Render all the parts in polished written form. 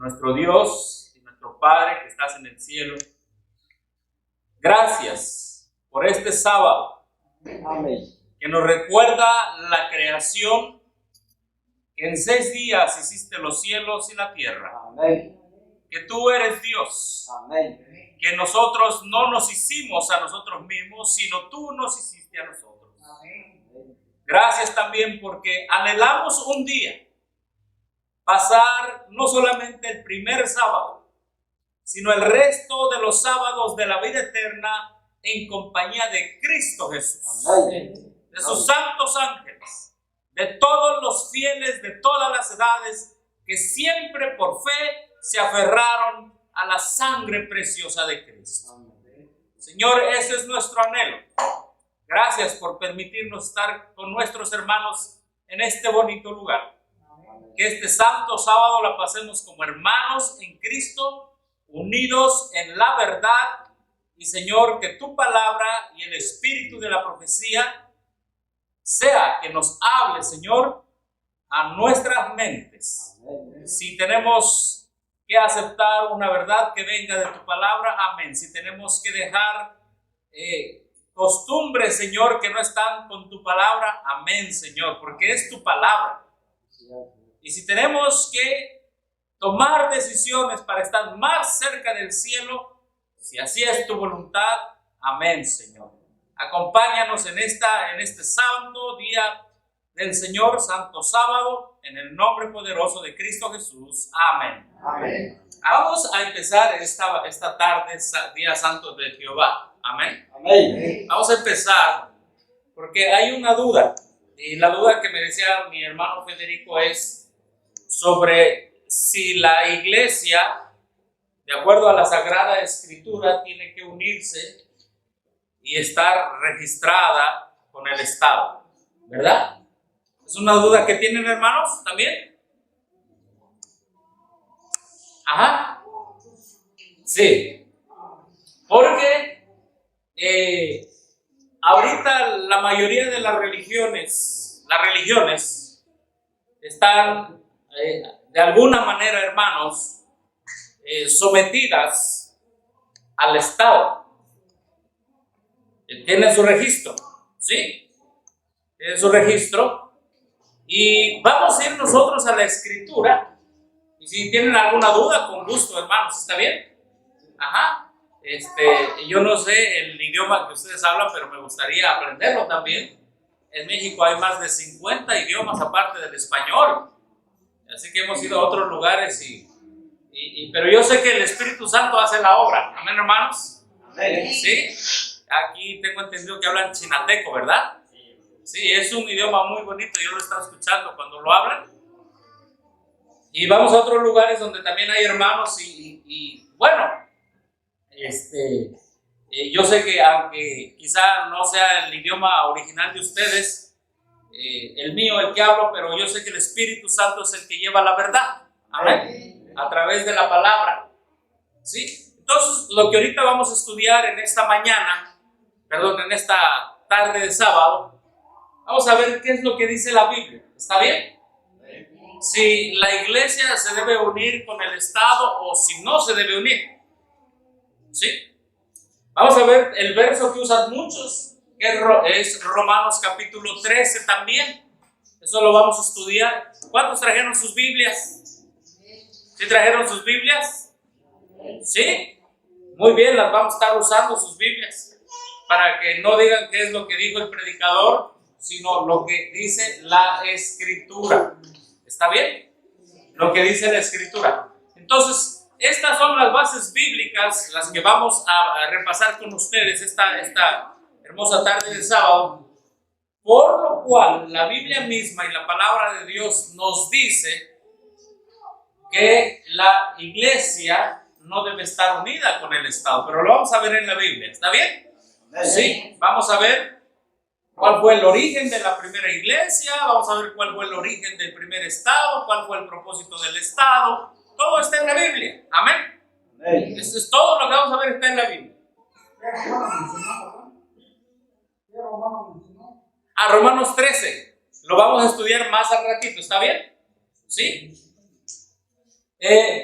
nuestro Dios y nuestro Padre que estás en el cielo, gracias por este sábado. Amén. Que nos recuerda la creación, que en 6 días hiciste los cielos y la tierra. Amén. Que tú eres Dios. Amén. Que nosotros no nos hicimos a nosotros mismos, sino tú nos hiciste a nosotros. Gracias también porque anhelamos un día pasar no solamente el primer sábado, sino el resto de los sábados de la vida eterna en compañía de Cristo Jesús, Amén. de sus santos ángeles, de todos los fieles de todas las edades que siempre por fe se aferraron a la sangre preciosa de Cristo. Señor, ese es nuestro anhelo. Gracias por permitirnos estar con nuestros hermanos en este bonito lugar. Que este santo sábado la pasemos como hermanos en Cristo, unidos en la verdad. Y Señor, que tu palabra y el espíritu de la profecía sea que nos hable, Señor, a nuestras mentes. Si tenemos que aceptar una verdad que venga de tu palabra, amén. Si tenemos que dejar costumbres, Señor, que no están con tu palabra, amén, Señor, porque es tu palabra. Y si tenemos que tomar decisiones para estar más cerca del cielo, si así es tu voluntad, amén, Señor. Acompáñanos en este santo día del Señor, santo sábado, en el nombre poderoso de Cristo Jesús. Amén. Amén. Vamos a empezar esta tarde, día santo de Jehová. Amén. Amén. Vamos a empezar porque hay una duda. Y la duda que me decía mi hermano Federico es sobre si la iglesia, de acuerdo a la Sagrada Escritura, tiene que unirse y estar registrada con el Estado, ¿verdad? ¿Es una duda que tienen, hermanos, también? Ajá. Sí. Porque ahorita la mayoría de las religiones están de alguna manera, hermanos, sometidas al Estado. Tienen su registro, ¿sí? Tienen su registro. Y vamos a ir nosotros a la Escritura. Y si tienen alguna duda, con gusto, hermanos, ¿está bien? Ajá. Yo no sé el idioma que ustedes hablan, pero me gustaría aprenderlo también. En México hay más de 50 idiomas aparte del español. Así que hemos ido a otros lugares pero yo sé que el Espíritu Santo hace la obra. Amén, hermanos. Amén. Sí. Aquí tengo entendido que hablan chinateco, ¿verdad? Sí, es un idioma muy bonito. Yo lo estaba escuchando cuando lo hablan. Y vamos a otros lugares donde también hay hermanos bueno, yo sé que aunque quizá no sea el idioma original de ustedes, el mío, el que hablo, pero yo sé que el Espíritu Santo es el que lleva la verdad, amén, a través de la palabra, ¿sí? Entonces, lo que ahorita vamos a estudiar en esta tarde de sábado, vamos a ver qué es lo que dice la Biblia, ¿está bien? Si la iglesia se debe unir con el Estado o si no se debe unir, ¿sí? Vamos a ver el verso que usan muchos, que es Romanos capítulo 13 también. Eso lo vamos a estudiar. ¿Cuántos trajeron sus Biblias? ¿Sí trajeron sus Biblias? ¿Sí? Muy bien, las vamos a estar usando sus Biblias para que no digan qué es lo que dijo el predicador, sino lo que dice la Escritura. ¿Está bien? Lo que dice la Escritura. Entonces, estas son las bases bíblicas, las que vamos a repasar con ustedes esta hermosa tarde de sábado, por lo cual la Biblia misma y la palabra de Dios nos dice que la iglesia no debe estar unida con el Estado, pero lo vamos a ver en la Biblia, ¿está bien? Sí, vamos a ver cuál fue el origen de la primera iglesia, vamos a ver cuál fue el origen del primer Estado, cuál fue el propósito del Estado. Todo está en la Biblia. Amén. Eso es todo lo que vamos a ver, está en la Biblia. A Romanos 13. Lo vamos a estudiar más al ratito. ¿Está bien? ¿Sí?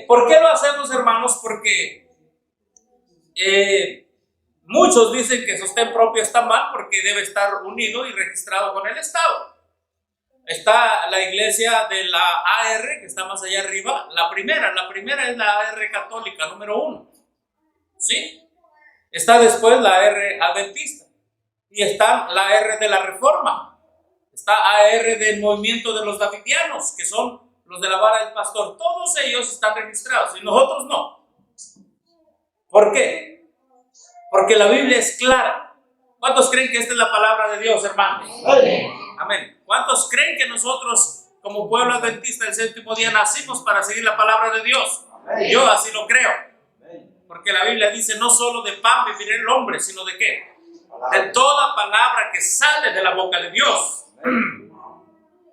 ¿Por qué lo hacemos, hermanos? Porque muchos dicen que sostén propio está mal porque debe estar unido y registrado con el Estado. Está la iglesia de la AR, que está más allá arriba. La primera es la AR católica, número 1. ¿Sí? Está después la AR adventista. Y está la AR de la Reforma. Está AR del movimiento de los davidianos, que son los de la vara del pastor. Todos ellos están registrados y nosotros no. ¿Por qué? Porque la Biblia es clara. ¿Cuántos creen que esta es la palabra de Dios, hermanos? Amén. ¿Cuántos creen que nosotros, como pueblo adventista del séptimo día, nacimos para seguir la palabra de Dios? Yo así lo creo. Porque la Biblia dice, no solo de pan vivirá el hombre, sino de ¿qué? De toda palabra que sale de la boca de Dios.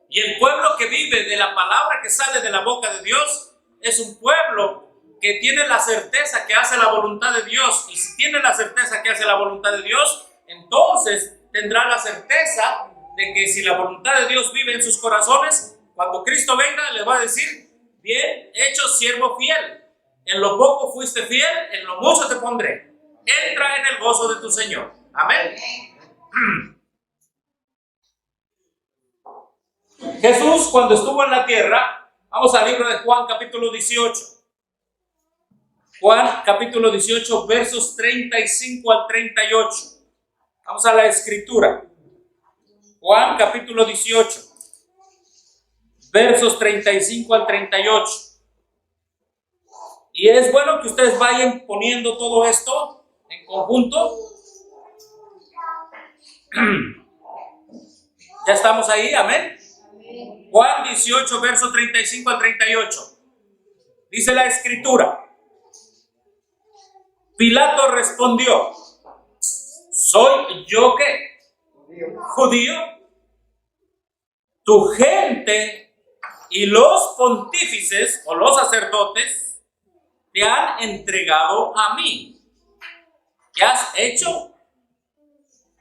Y el pueblo que vive de la palabra que sale de la boca de Dios es un pueblo que tiene la certeza que hace la voluntad de Dios. Y si tiene la certeza que hace la voluntad de Dios, entonces tendrá la certeza de que si la voluntad de Dios vive en sus corazones, cuando Cristo venga le va a decir, bien hecho siervo fiel, en lo poco fuiste fiel, en lo mucho te pondré, entra en el gozo de tu Señor. Amén. Jesús, cuando estuvo en la tierra, vamos al libro de Juan capítulo 18. Juan capítulo 18 versos 35 al 38. Vamos a la escritura. Juan capítulo 18 versos 35 al 38. Y es bueno que ustedes vayan poniendo todo esto en conjunto. Ya estamos ahí, amén. Juan 18 versos 35 al 38. Dice la escritura. Pilato respondió, ¿soy yo qué? ¿Judío? Tu gente y los pontífices o los sacerdotes te han entregado a mí. ¿Qué has hecho?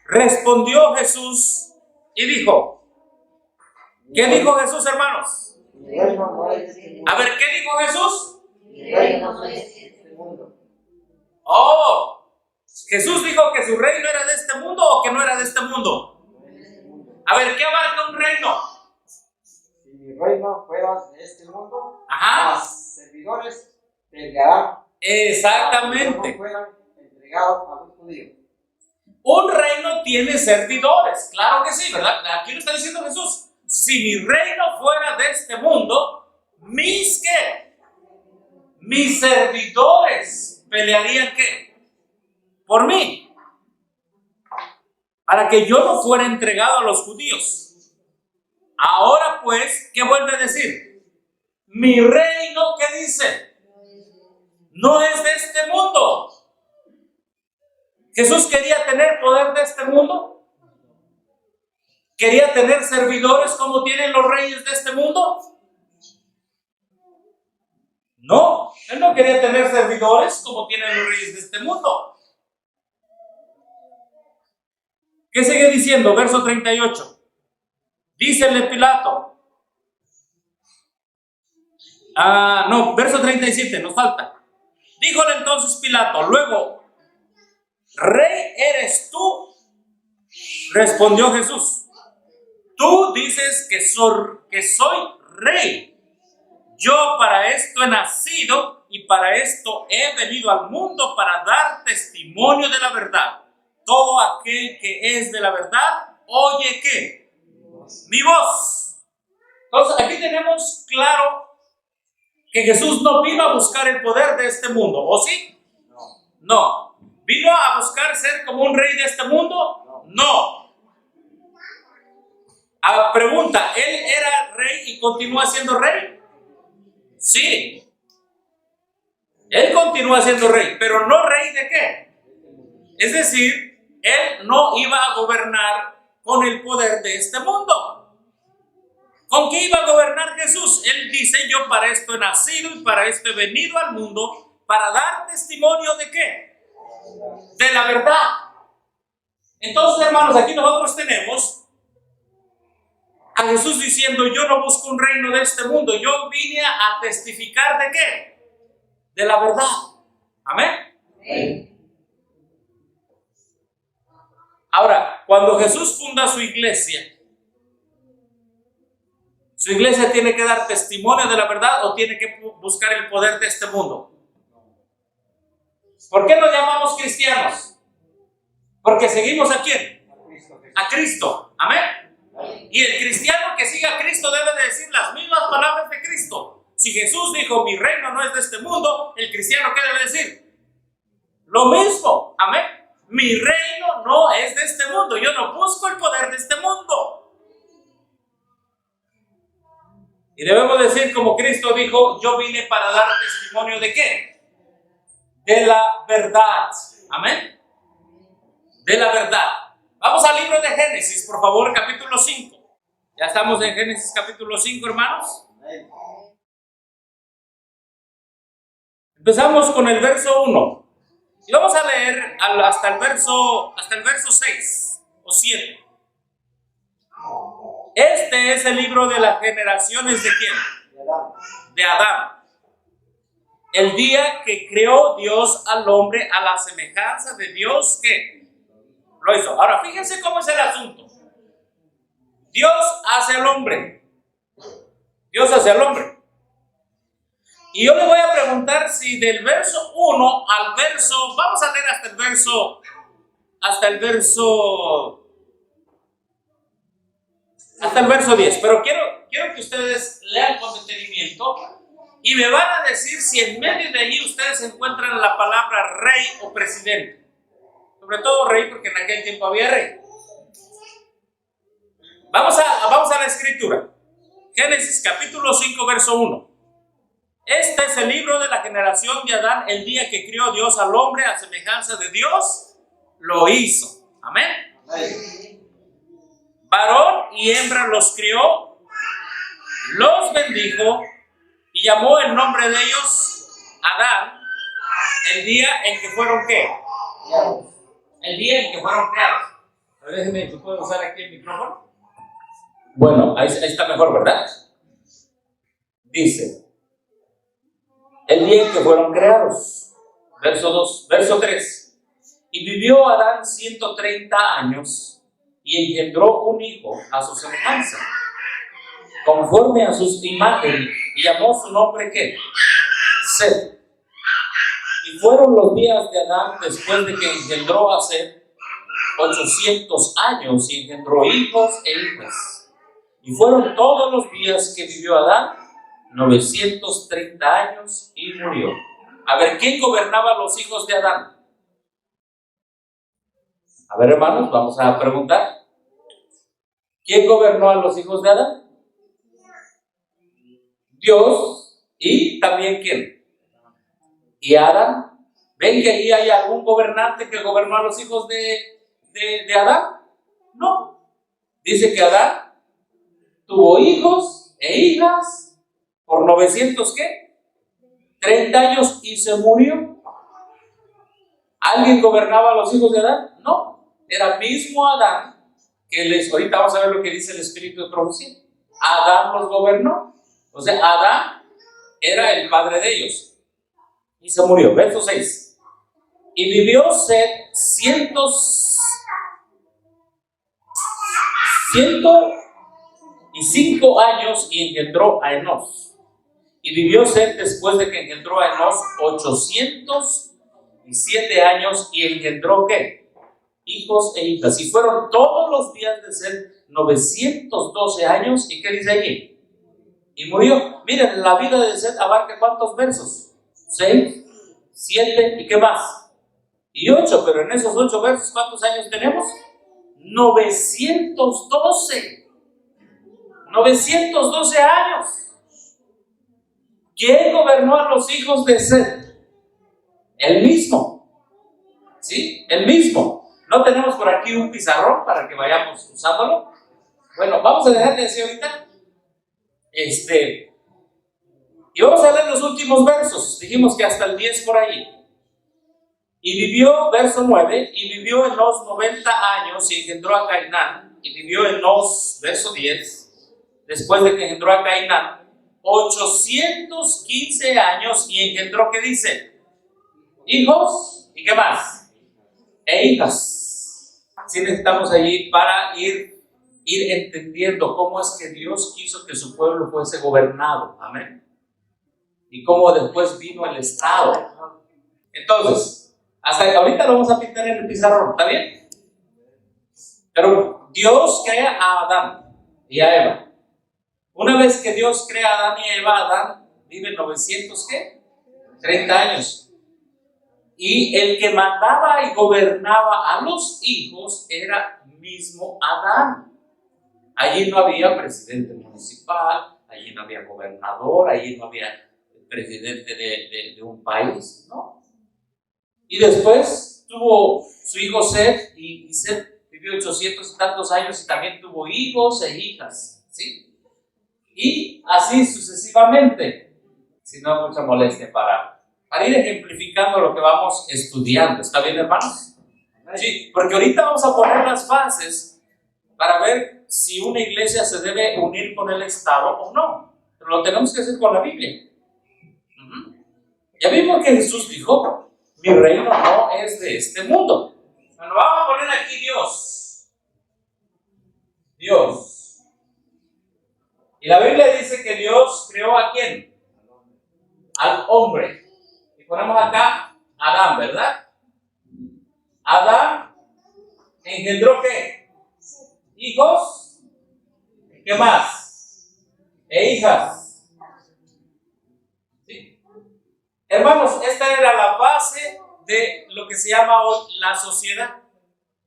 Respondió Jesús y dijo, ¿qué dijo Jesús, hermanos? A ver, ¿qué dijo Jesús? Oh, Jesús dijo que su reino era de este mundo o que no era de este mundo. A ver, ¿qué abarca un reino? Si mi reino fuera de este mundo, Ajá. los servidores pelearán. Exactamente. Para que no fueran entregados a los judíos. Un reino tiene servidores, claro que sí, ¿verdad? Aquí lo está diciendo Jesús. Si mi reino fuera de este mundo, mis ¿qué? Mis servidores pelearían ¿qué? Por mí. Para que yo no fuera entregado a los judíos. Ahora pues, ¿qué vuelve a decir? Mi reino, ¿qué dice? No es de este mundo. ¿Jesús quería tener poder de este mundo? ¿Quería tener servidores como tienen los reyes de este mundo? No, él no quería tener servidores como tienen los reyes de este mundo. ¿Qué sigue diciendo? Verso 38. Dícele Pilato. Verso 37, nos falta. Díjole entonces Pilato, luego, ¿rey eres tú? Respondió Jesús. Tú dices que soy rey. Yo para esto he nacido y para esto he venido al mundo para dar testimonio de la verdad. Todo aquel que es de la verdad, oye ¿qué? Mi voz. Entonces aquí tenemos claro que Jesús no vino a buscar el poder de este mundo, ¿o sí? No. ¿Vino a buscar ser como un rey de este mundo? No. Pregunta, ¿él era rey y continúa siendo rey? Sí. Él continúa siendo rey, pero no rey de qué. Es decir, él no iba a gobernar con el poder de este mundo. ¿Con qué iba a gobernar Jesús? Él dice, yo para esto he nacido y para esto he venido al mundo, para dar testimonio de qué? De la verdad. Entonces, hermanos, aquí nosotros tenemos a Jesús diciendo: yo no busco un reino de este mundo, yo vine a testificar ¿de qué? De la verdad. Amén. Sí. Ahora, cuando Jesús funda su iglesia tiene que dar testimonio de la verdad o tiene que buscar el poder de este mundo. ¿Por qué nos llamamos cristianos? Porque seguimos ¿a quién? A Cristo. Amén. Y el cristiano que siga a Cristo debe de decir las mismas palabras de Cristo. Si Jesús dijo: mi reino no es de este mundo, el cristiano ¿qué debe decir? Lo mismo. Amén. Mi reino no es de este mundo. Yo no busco el poder de este mundo. Y debemos decir como Cristo dijo: yo vine para dar testimonio ¿de qué? De la verdad. Amén. De la verdad. Vamos al libro de Génesis, por favor, capítulo 5. Ya estamos en Génesis capítulo 5, hermanos. Empezamos con el verso 1. Y vamos a leer hasta el verso 6 o 7. Este es el libro de las generaciones ¿de quién? De Adán. El día que creó Dios al hombre a la semejanza de Dios, ¿qué? Lo hizo. Ahora, fíjense cómo es el asunto. Dios hace al hombre. Dios hace al hombre. Y yo le voy a preguntar si del verso 1 al verso, vamos a leer hasta el verso 10, pero quiero que ustedes lean con detenimiento y me van a decir si en medio de allí ustedes encuentran la palabra rey o presidente. Sobre todo rey, porque en aquel tiempo había rey. Vamos a la escritura. Génesis capítulo 5, verso 1. Este es el libro de la generación de Adán, el día que crió Dios al hombre a semejanza de Dios, lo hizo. Amén. Varón y hembra los crió, los bendijo y llamó el nombre de ellos Adán, el día en que fueron ¿qué? El día en que fueron creados. A ver, déjenme, ¿tú puedes usar aquí el micrófono? Bueno, ahí está mejor, ¿verdad? Dice: el día en que fueron creados. Verso 3. Y vivió Adán 130 años y engendró un hijo a su semejanza, conforme a sus imágenes, y llamó su nombre ¿qué? Set. Y fueron los días de Adán después de que engendró a Set 800 años y engendró hijos e hijas. Y fueron todos los días que vivió Adán 930 años y murió. A ver, ¿quién gobernaba a los hijos de Adán? A ver, hermanos, vamos a preguntar. ¿Quién gobernó a los hijos de Adán? Dios. ¿Y también quién? ¿Y Adán? ¿Ven que ahí hay algún gobernante que gobernó a los hijos de Adán? No. Dice que Adán tuvo hijos e hijas por 900 ¿qué? 30 años y se murió. ¿Alguien gobernaba a los hijos de Adán? No. Era mismo Adán que ahorita vamos a ver lo que dice el espíritu de profecía. Adán los gobernó. O sea, Adán era el padre de ellos. Y se murió. Verso 6. Y vivió Set 105 años y engendró a Enos. Y vivió Set después de que engendró a Enos 807 años y engendró ¿qué? Hijos e hijas. Y fueron todos los días de Set 912 años. ¿Y qué dice allí? Y murió. Miren, la vida de Set abarca ¿cuántos versos? 6, 7 y ¿qué más? Y 8, pero en esos 8 versos ¿cuántos años tenemos? 912. 912 años. ¿Quién gobernó a los hijos de Set? El mismo. ¿Sí? El mismo. ¿No tenemos por aquí un pizarrón para que vayamos usándolo? Bueno, vamos a dejar de decir ahorita. Y vamos a leer los últimos versos. Dijimos que hasta el 10 por ahí. Y vivió, verso 9, y vivió Enos 90 años y engendró a Cainán. Y vivió Enos, verso 10, después de que engendró a Cainán, 815 años y engendró, ¿qué dice? Hijos, ¿y qué más? E hijas. Sí necesitamos allí para ir entendiendo cómo es que Dios quiso que su pueblo fuese gobernado. Amén. Y cómo después vino el Estado. Entonces, hasta ahorita lo vamos a pintar en el pizarrón, ¿está bien? Pero Dios crea a Adán y a Eva. Una vez que Dios crea a Adán y Eva, Adán vive 930 años. Y el que mandaba y gobernaba a los hijos era mismo Adán. Allí no había presidente municipal, allí no había gobernador, allí no había presidente de un país, ¿no? Y después tuvo su hijo Seth, y Seth vivió 800 y tantos años y también tuvo hijos e hijas, ¿sí? Y así sucesivamente, si no mucha molestia para ir ejemplificando lo que vamos estudiando. ¿Está bien, hermanos? Sí, porque ahorita vamos a poner las bases para ver si una iglesia se debe unir con el Estado o no. Pero lo tenemos que hacer con la Biblia. Ya vimos que Jesús dijo: mi reino no es de este mundo. Bueno, vamos a poner aquí Dios. Dios. Y la Biblia dice que Dios creó ¿a quién? Al hombre. Y ponemos acá Adán, ¿verdad? Adán engendró ¿qué? Hijos. ¿Qué más? E hijas. ¿Sí? Hermanos, esta era la base de lo que se llama hoy la sociedad.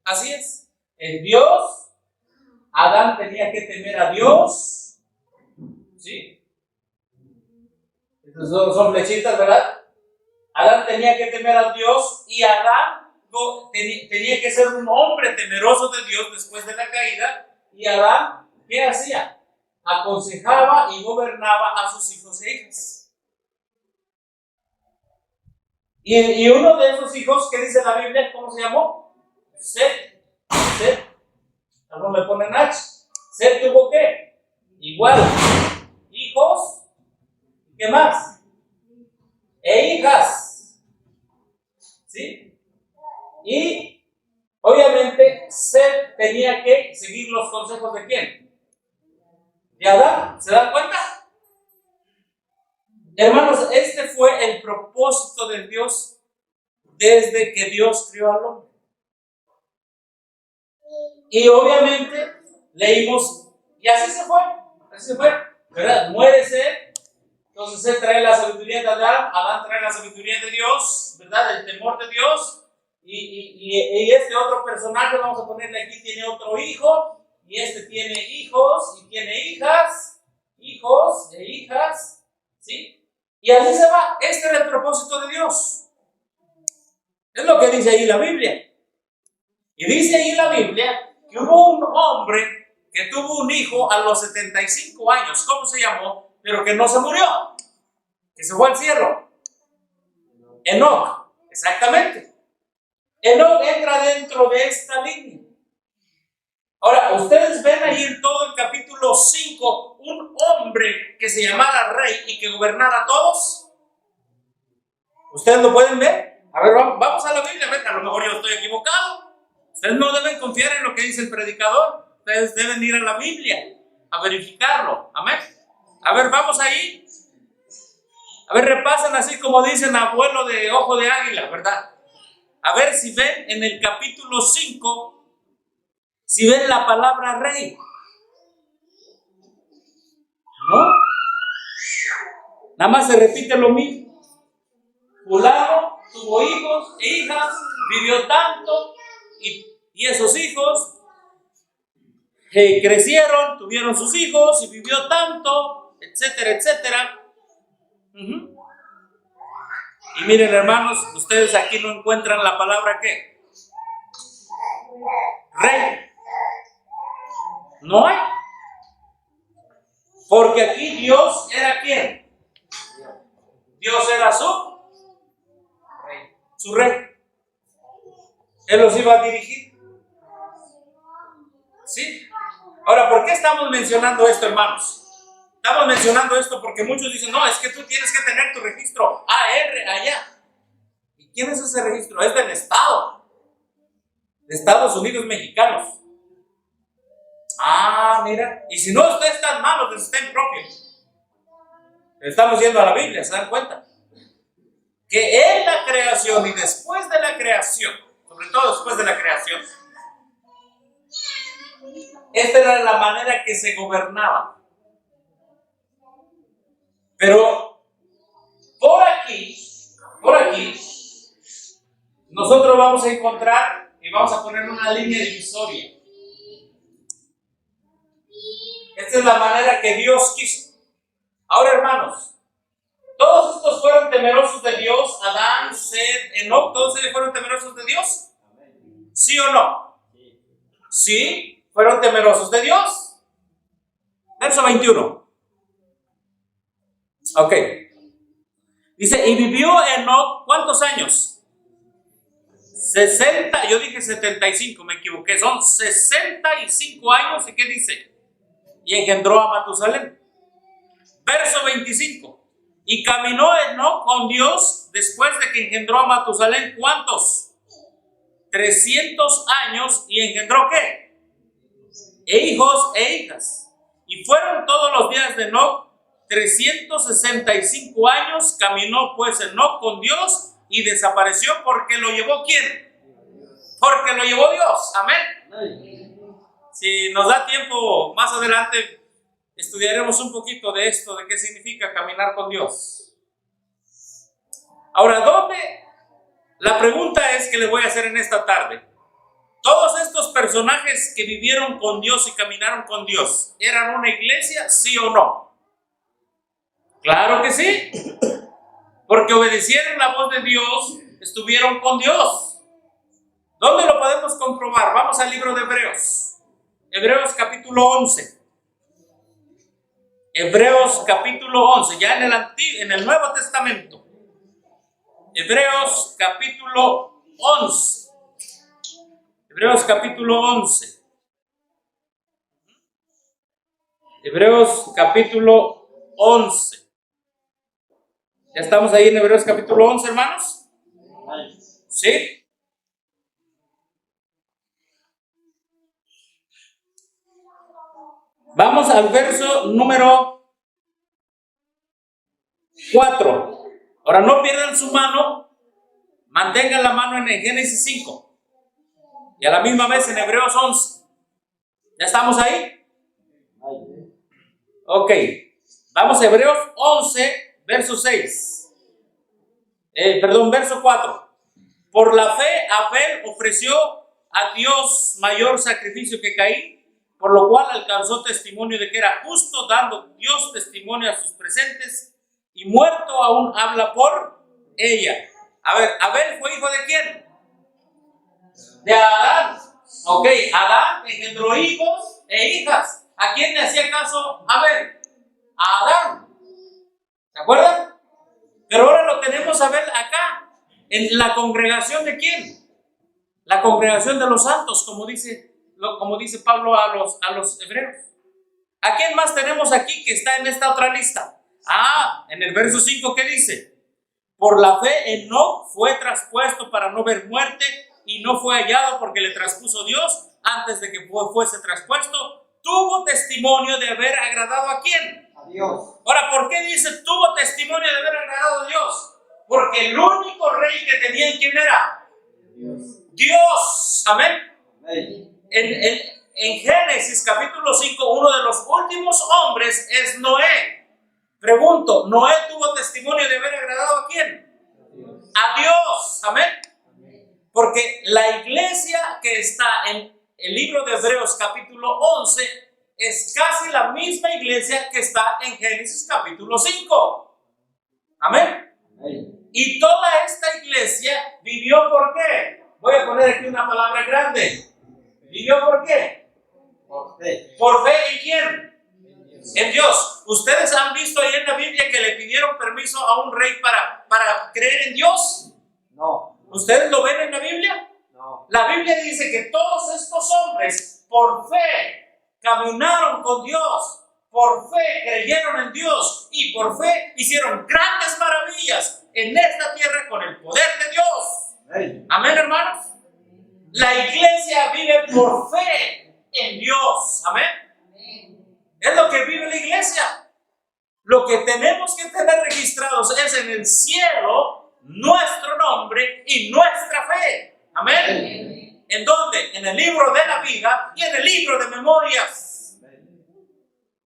Así es. En Dios, Adán tenía que temer a Dios. ¿Sí? Estos son flechitas, ¿verdad? Adán tenía que temer a Dios, y Adán tenía que ser un hombre temeroso de Dios después de la caída. Y Adán, ¿qué hacía? Aconsejaba y gobernaba a sus hijos e hijas. Y uno de esos hijos, ¿qué dice la Biblia? ¿Cómo se llamó? Seth. Algunos le ponen H. Seth tuvo ¿qué? Igual. Hijos. ¿Qué más? E hijas. ¿Sí? Y obviamente Seth tenía que seguir los consejos ¿de quién? De Adán. ¿Se dan cuenta? Hermanos, este fue el propósito de Dios desde que Dios crió al hombre. Y obviamente leímos, y así se fue, ¿verdad? Muere Seth, entonces Seth trae la sabiduría de Adán, Adán trae la sabiduría de Dios, ¿verdad? El temor de Dios, y este otro personaje, vamos a ponerle aquí, tiene otro hijo, y este tiene hijos, y tiene hijas, hijos e hijas, ¿sí? Y así se va. Este era el propósito de Dios. Es lo que dice ahí la Biblia. Y dice ahí la Biblia que hubo un hombre que tuvo un hijo a los 75 años. ¿Cómo se llamó? Pero que no se murió. Que se fue al cielo. Enoc. Exactamente. Enoc entra dentro de esta línea. Ahora, ustedes ven ahí en todo el capítulo 5 un hombre que se llamara rey y que gobernara a todos. ¿Ustedes lo pueden ver? A ver, vamos a la Biblia. A lo mejor yo estoy equivocado. Ustedes no deben confiar en lo que dice el predicador. Ustedes deben ir a la Biblia a verificarlo. Amén. A ver, vamos ahí. A ver, repasen así como dicen abuelo de ojo de águila, ¿verdad? A ver si ven en el capítulo 5, si ven la palabra rey. ¿No? Nada más se repite lo mismo. Fulano tuvo hijos e hijas, vivió tanto, y esos hijos crecieron, tuvieron sus hijos y vivió tanto, etcétera, etcétera. Y miren, hermanos, ustedes aquí no encuentran la palabra ¿qué? Rey. No hay. Porque aquí Dios era ¿quién? Dios era su rey. Él los iba a dirigir. ¿Sí? Ahora, ¿por qué estamos mencionando esto, hermanos? Estamos mencionando esto porque muchos dicen, no, es que tú tienes que tener tu registro AR allá. ¿Y quién es ese registro? Es del Estado, de Estados Unidos mexicanos. Ah, mira, y si no, usted está en manos del sistema propio. Estamos yendo a la Biblia, ¿se dan cuenta? Que en la creación y después de la creación, sobre todo después de la creación, esta era la manera que se gobernaba. Pero por aquí, nosotros vamos a encontrar y vamos a poner una línea divisoria. Esta es la manera que Dios quiso. Ahora, hermanos, todos estos fueron temerosos de Dios. Adán, Seth, Enoc, todos ellos fueron temerosos de Dios. ¿Sí o no? Sí, fueron temerosos de Dios. Verso 21. Ok. Dice, y vivió Enoc, ¿cuántos años? 60, yo dije 75, me equivoqué, son 65 años. ¿Y qué dice? Y engendró a Matusalén. Verso 25. Y caminó Enoc con Dios después de que engendró a Matusalén, ¿cuántos? 300 años. ¿Y engendró qué? E hijos e hijas. Y fueron todos los días de Enoc 365 años. Caminó pues Enoc con Dios y desapareció porque lo llevó ¿quién? Porque lo llevó Dios. Amén. Si nos da tiempo más adelante estudiaremos un poquito de esto, de qué significa caminar con Dios. Ahora, ¿dónde? La pregunta es que le voy a hacer en esta tarde. Todos estos personajes que vivieron con Dios y caminaron con Dios, ¿eran una iglesia, sí o no? Claro que sí, porque obedecieron la voz de Dios, estuvieron con Dios. ¿Dónde lo podemos comprobar? Vamos al libro de Hebreos. Hebreos capítulo 11. Hebreos capítulo 11, ya en el Nuevo Testamento. Hebreos capítulo 11. Hebreos capítulo 11. Hebreos capítulo 11. ¿Ya estamos ahí en Hebreos capítulo 11, hermanos? ¿Sí? Vamos al verso número 4. Ahora no pierdan su mano, mantengan la mano en el Génesis 5 y a la misma vez en Hebreos 11. ¿Ya estamos ahí? Ok, vamos a Hebreos 11, verso 6. Verso 4. Por la fe Abel ofreció a Dios mayor sacrificio que Caín, por lo cual alcanzó testimonio de que era justo, dando Dios testimonio a sus presentes, y muerto aún habla por ella. A ver, ¿Abel fue hijo de quién? De Adán. Ok, Adán engendró hijos e hijas. ¿A quién le hacía caso Abel? A Adán. ¿Se acuerdan? Pero ahora lo tenemos a Abel acá, en la congregación de quién? La congregación de los santos, como dice Pablo a los hebreos. ¿A quién más tenemos aquí que está en esta otra lista? En el verso 5, ¿qué dice? Por la fe Enoc fue traspuesto para no ver muerte y no fue hallado porque le traspuso Dios. Antes de que fuese traspuesto, tuvo testimonio de haber agradado ¿a quién? A Dios. Ahora, ¿por qué dice tuvo testimonio de haber agradado a Dios? Porque el único rey que tenían, ¿quién era? Dios. Amén. En Génesis capítulo 5, uno de los últimos hombres es Noé. Pregunto, ¿Noé tuvo testimonio de haber agradado a quién? A Dios. Amén. Porque la iglesia que está en el libro de Hebreos capítulo 11 es casi la misma iglesia que está en Génesis capítulo 5. Amén. Y toda esta iglesia vivió ¿por qué? Voy a poner aquí una palabra grande. ¿Vivió por qué? Por fe. ¿Por fe en quién? En Dios. ¿Ustedes han visto ahí en la Biblia que le pidieron permiso a un rey para creer en Dios? No. ¿Ustedes lo ven en la Biblia? No. La Biblia dice que todos estos hombres, por fe, caminaron con Dios. Por fe creyeron en Dios y por fe hicieron grandes maravillas en esta tierra con el poder de Dios. Amén, hermanos. La iglesia vive por fe en Dios. Amén. Es lo que vive la iglesia. Lo que tenemos que tener registrados es en el cielo nuestro nombre y nuestra fe. Amén. ¿En dónde? En el libro de la vida y en el libro de memorias.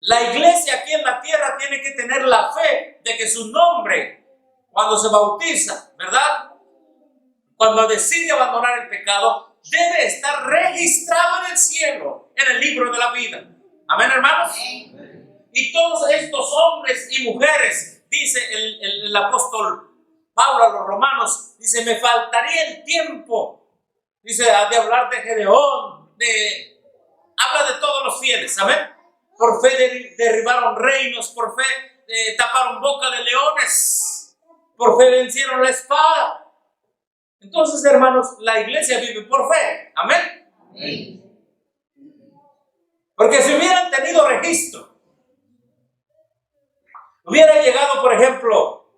La iglesia aquí en la tierra tiene que tener la fe de que su nombre, cuando se bautiza, ¿verdad? Cuando decide abandonar el pecado, debe estar registrado en el cielo, en el libro de la vida. Amén, hermanos. Y todos estos hombres y mujeres, dice el apóstol Pablo a los romanos, dice, me faltaría el tiempo, dice, de hablar de Gedeón, habla de todos los fieles, amén. Por fe derribaron reinos, por fe taparon boca de leones, por fe vencieron la espada. Entonces, hermanos, la iglesia vive por fe, amén. Porque si hubieran tenido registro, hubiera llegado, por ejemplo,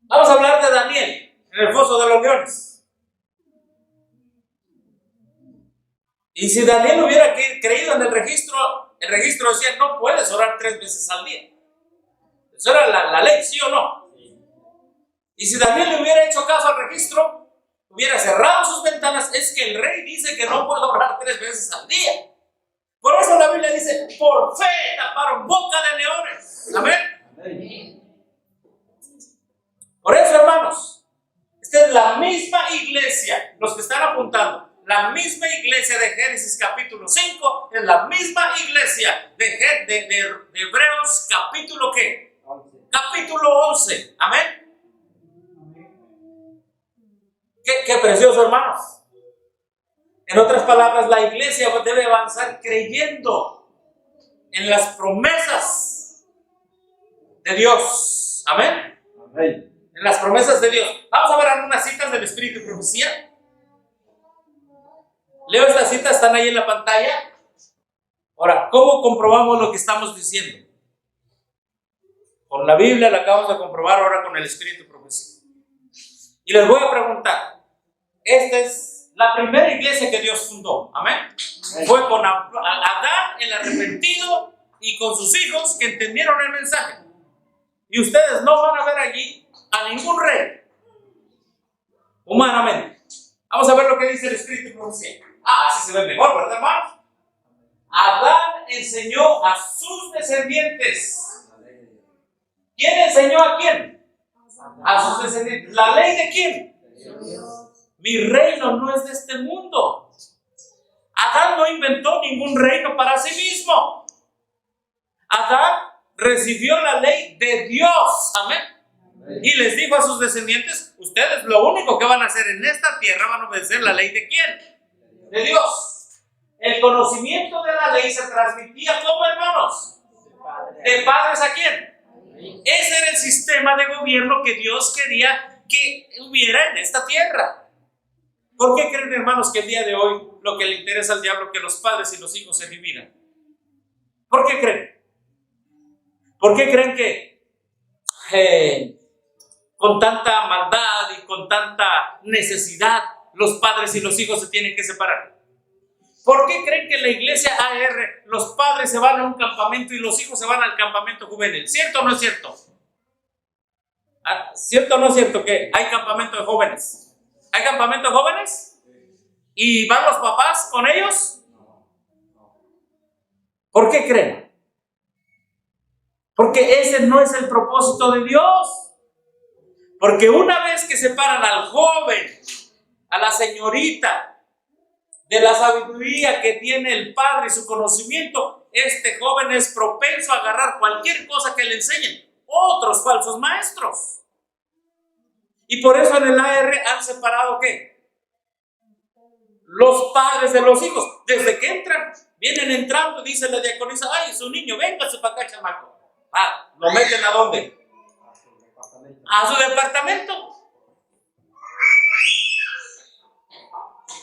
vamos a hablar de Daniel en el foso de los leones. Y si Daniel hubiera creído en el registro decía, no puedes orar 3 veces al día. Eso era la ley, ¿sí o no? Y si Daniel le hubiera hecho caso al registro, hubiera cerrado sus ventanas. Es que el rey dice que no puedo orar 3 veces al día. Por eso la Biblia dice, por fe taparon boca de leones. Amén. Por eso, hermanos, esta es la misma iglesia, los que están apuntando. La misma iglesia de Génesis capítulo 5 es la misma iglesia de Hebreos capítulo ¿qué? 11. Capítulo 11. Amén. Qué precioso, hermanos. En otras palabras, la iglesia debe avanzar creyendo en las promesas de Dios. Amén. Amén. En las promesas de Dios. Vamos a ver algunas citas del Espíritu y Profecía. Leo estas citas, están ahí en la pantalla. Ahora, ¿cómo comprobamos lo que estamos diciendo? Con la Biblia la acabamos de comprobar, ahora con el Espíritu y Profecía. Y les voy a preguntar, esta es la primera iglesia que Dios fundó, amén. Fue con Adán, el arrepentido, y con sus hijos que entendieron el mensaje. Y ustedes no van a ver allí a ningún rey, humanamente. Vamos a ver lo que dice el Espíritu y Profecía. Así se ve mejor, ¿verdad, hermanos? Adán enseñó a sus descendientes. ¿Quién enseñó a quién? A sus descendientes. ¿La ley de quién? Mi reino no es de este mundo. Adán no inventó ningún reino para sí mismo. Adán recibió la ley de Dios. Amén. Y les dijo a sus descendientes, ustedes lo único que van a hacer en esta tierra van a obedecer la ley de quién? De Dios. El conocimiento de la ley se transmitía ¿cómo, hermanos? ¿De padres a quién? Ese era el sistema de gobierno que Dios quería que hubiera en esta tierra. ¿Por qué creen, hermanos, que el día de hoy lo que le interesa al diablo es que los padres y los hijos se dividan? ¿Por qué creen? ¿Por qué creen que con tanta maldad y con tanta necesidad los padres y los hijos se tienen que separar? ¿Por qué creen que en la iglesia AR los padres se van a un campamento y los hijos se van al campamento juvenil? ¿Cierto o no es cierto? ¿Cierto o no es cierto que hay campamento de jóvenes? ¿Hay campamento de jóvenes? ¿Y van los papás con ellos? ¿Por qué creen? Porque ese no es el propósito de Dios. Porque una vez que separan al joven, a la señorita, de la sabiduría que tiene el padre y su conocimiento, este joven es propenso a agarrar cualquier cosa que le enseñen otros falsos maestros. Y por eso en el AR han separado ¿qué? Los padres de los hijos. Desde que entran, vienen entrando, dice la diaconisa, ay, su niño, véngase para acá, chamaco. ¿Lo meten a dónde? A su departamento.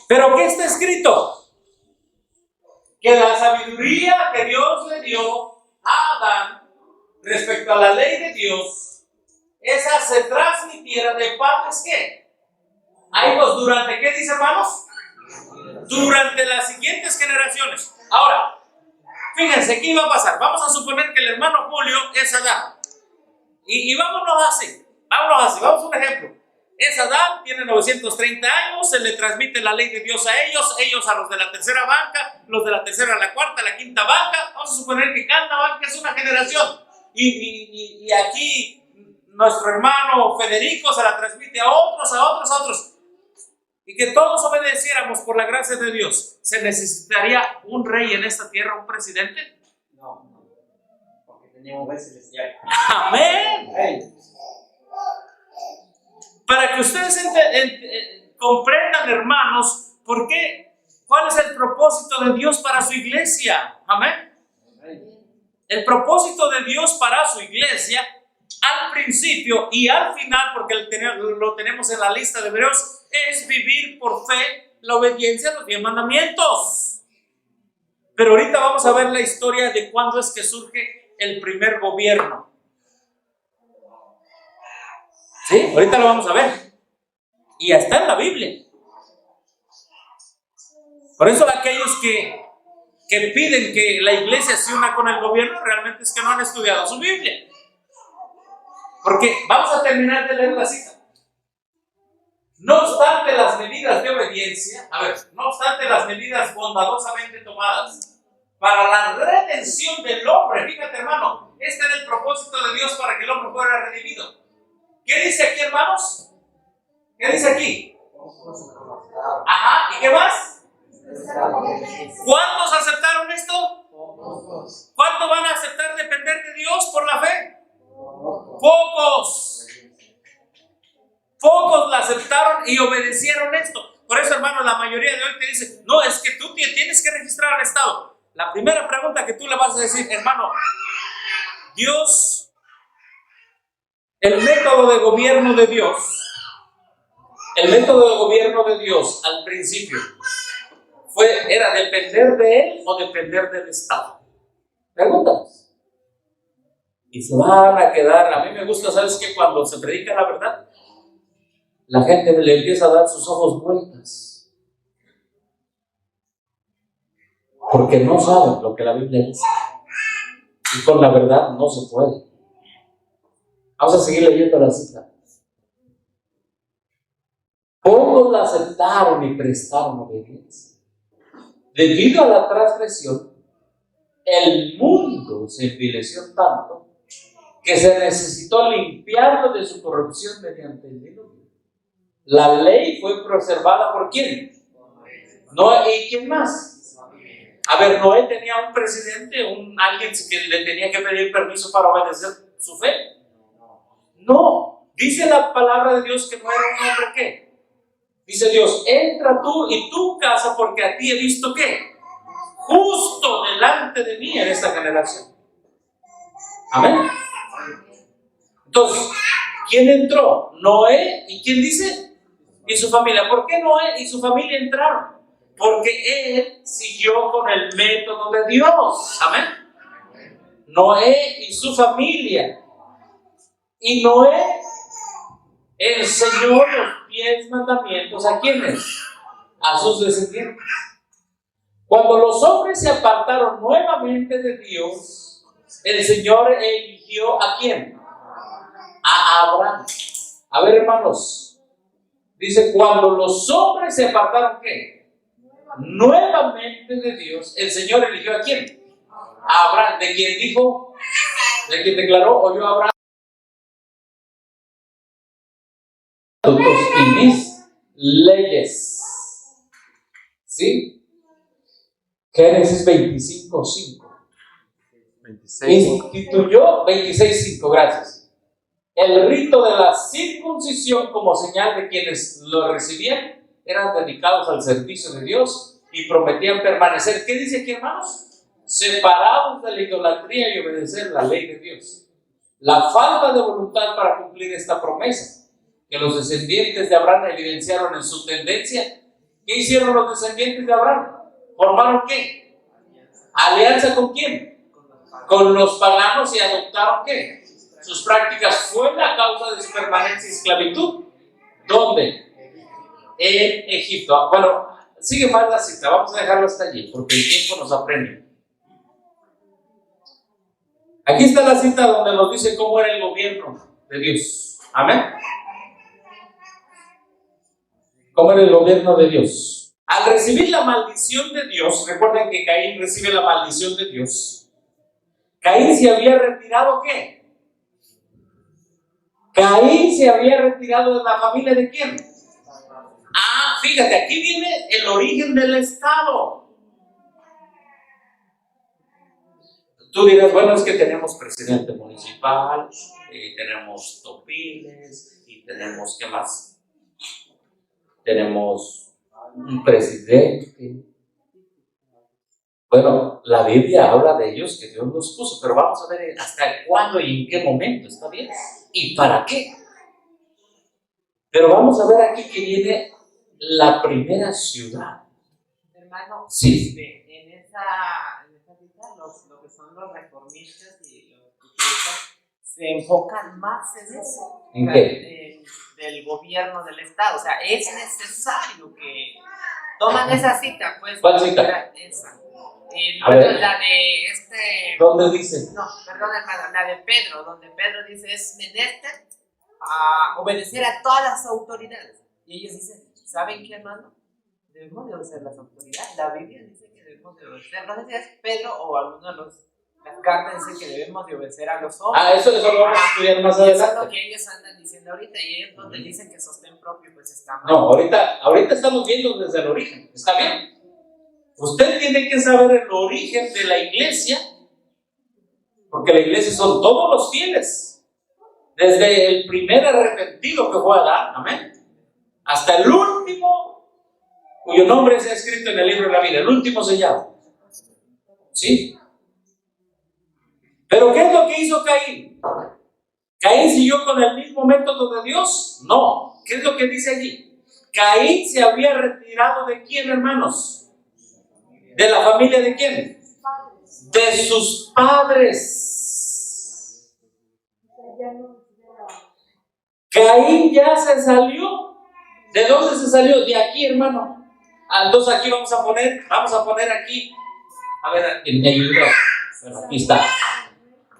¿Pero qué está escrito? que la sabiduría que Dios le dio a Adán respecto a la ley de Dios, esa se transmitiera de padres ¿qué? A hijos durante, ¿qué dice, hermanos? Durante las siguientes generaciones. Ahora, fíjense, ¿qué iba a pasar? Vamos a suponer que el hermano Julio es Adán. Y vámonos así, vamos a un ejemplo. Es Adán, tiene 930 años, se le transmite la ley de Dios a ellos a los de la tercera banca, los de la tercera a la cuarta, a la quinta banca. Vamos a suponer que cada banca es una generación. Y aquí nuestro hermano Federico se la transmite a otros. Y que todos obedeciéramos por la gracia de Dios. ¿Se necesitaría un rey en esta tierra, un presidente? No, porque tenía un rey celestial. Amén. Para que ustedes comprendan, hermanos, ¿por qué? ¿Cuál es el propósito de Dios para su iglesia? Amén. El propósito de Dios para su iglesia, al principio y al final, porque lo tenemos en la lista de Hebreos, es vivir por fe la obediencia a los 10 mandamientos. Pero ahorita vamos a ver la historia de cuándo es que surge el primer gobierno. ¿Sí? Ahorita lo vamos a ver. Y está en la Biblia. Por eso aquellos que piden que la iglesia se una con el gobierno, realmente es que no han estudiado su Biblia. Porque vamos a terminar de leer la cita. No obstante las medidas de obediencia, no obstante las medidas bondadosamente tomadas para la redención del hombre, fíjate, hermano, este era el propósito de Dios para que el hombre fuera redimido. ¿Qué dice aquí, hermanos? ¿Qué dice aquí? Ajá, ¿y qué más? ¿Cuántos aceptaron esto? ¿Cuántos van a aceptar depender de Dios por la fe? Pocos. Pocos la aceptaron y obedecieron esto. Por eso, hermano, la mayoría de hoy te dice, no, es que tú tienes que registrar al Estado. La primera pregunta que tú le vas a decir, hermano, Dios, el método de gobierno de Dios al principio era depender de Él o depender del Estado. Pregúntales. Y se van a quedar, a mí me gusta, ¿sabes qué? Cuando se predica la verdad, la gente le empieza a dar sus ojos vueltas. Porque no saben lo que la Biblia dice. Y con la verdad no se puede. Vamos a seguir leyendo la cita. Pocos la aceptaron y prestaron obediencia. Debido a la transgresión, el mundo se envileció tanto que se necesitó limpiarlo de su corrupción mediante el diluvio. La ley fue preservada ¿por quién? Noé. ¿Y quién más? Noé tenía un presidente, alguien que le tenía que pedir permiso para obedecer su fe. No, dice la palabra de Dios que no era un hombre ¿qué? Dice Dios, entra tú y tu casa porque a ti he visto ¿qué? Justo delante de mí en esta generación. Amén. Entonces, ¿quién entró? Noé. ¿Y quién dice? Y su familia. ¿Por qué Noé y su familia entraron? Porque él siguió con el método de Dios. Amén. Noé y su familia. Y Noé enseñó los 10 mandamientos ¿a quiénes? A sus descendientes. Cuando los hombres se apartaron nuevamente de Dios, el Señor eligió ¿a quién? A Abraham. A ver, hermanos, dice, cuando los hombres se apartaron ¿qué? Nuevamente de Dios, el Señor eligió ¿a quién? A Abraham. ¿De quién dijo? ¿De quién declaró? Oyó Abraham. Y mis leyes. ¿Sí? Génesis 25:5. 26:5, gracias. El rito de la circuncisión como señal de quienes lo recibían eran dedicados al servicio de Dios y prometían permanecer, ¿qué dice aquí, hermanos? Separados de la idolatría y obedecer la ley de Dios. La falta de voluntad para cumplir esta promesa que los descendientes de Abraham evidenciaron en su tendencia. ¿Qué hicieron los descendientes de Abraham? ¿Formaron qué? ¿Alianza con quién? Con los paganos, y adoptaron ¿qué? Sus prácticas. Fue la causa de su permanencia y esclavitud. ¿Dónde? En Egipto. Bueno, sigue más la cita, vamos a dejarlo hasta allí, porque el tiempo nos apremia. Aquí está la cita donde nos dice cómo era el gobierno de Dios. Amén. ¿Cómo era el gobierno de Dios? Al recibir la maldición de Dios, recuerden que Caín recibe la maldición de Dios. Caín se había retirado, ¿qué? Caín se había retirado de la familia de ¿quién? Ah, fíjate, aquí viene el origen del Estado. Tú dirás, bueno, es que tenemos presidente municipal, tenemos topiles, y tenemos, ¿qué más? Tenemos un presidente. Bueno, la Biblia habla de ellos, que Dios los puso, pero vamos a ver hasta cuándo y en qué momento, ¿está bien? ¿Y para qué? Pero vamos a ver aquí que viene la primera ciudad. Hermano, sí. En esa cita, lo que son los reformistas y los futuristas se enfocan más en eso. ¿En qué? Del gobierno del Estado. O sea, es necesario que toman esa cita, pues. ¿Cuál cita? Esa. La de ¿Dónde dice? No, perdón, hermano, la de Pedro, donde Pedro dice es menester a obedecer a todas las autoridades. Y ellos dicen, ¿saben qué, hermano? Debemos de obedecer las autoridades. La Biblia dice que debemos de obedecer. No sé si es Pedro o alguno de las cartas dice que debemos de obedecer a los hombres. Eso lo vamos a estudiar más adelante. Eso es lo que ellos andan diciendo ahorita. Y ellos donde dicen que sostén propio, pues está mal. No, ahorita estamos viendo desde el origen. ¿Está bien? Usted tiene que saber el origen de la iglesia, porque la iglesia son todos los fieles, desde el primer arrepentido que fue Adán, amén, hasta el último cuyo nombre se ha escrito en el libro de la vida, el último sellado. ¿Sí? ¿Pero qué es lo que hizo Caín? ¿Caín siguió con el mismo método de Dios? No. ¿Qué es lo que dice allí? Caín se había retirado ¿de quién, hermanos? ¿De la familia de quién? De sus padres. Caín ya se salió. ¿De dónde se salió? De aquí, hermano. Entonces aquí vamos a poner aquí. A ver, en el libro. Bueno, aquí está.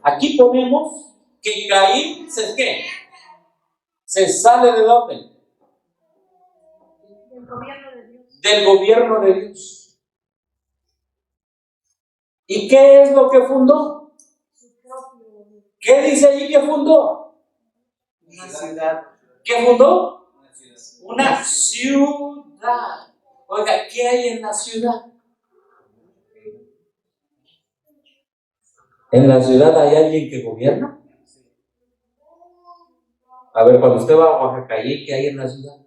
Aquí ponemos que Caín ¿qué? Se sale ¿de dónde? Del gobierno de Dios. Del gobierno de Dios. ¿Y qué es lo que fundó? ¿Qué dice allí que fundó? Una ciudad. ¿Qué fundó? Una ciudad. Oiga, ¿qué hay en la ciudad? ¿En la ciudad hay alguien que gobierna? A ver, cuando usted va a Oaxaca, ¿qué hay en la ciudad?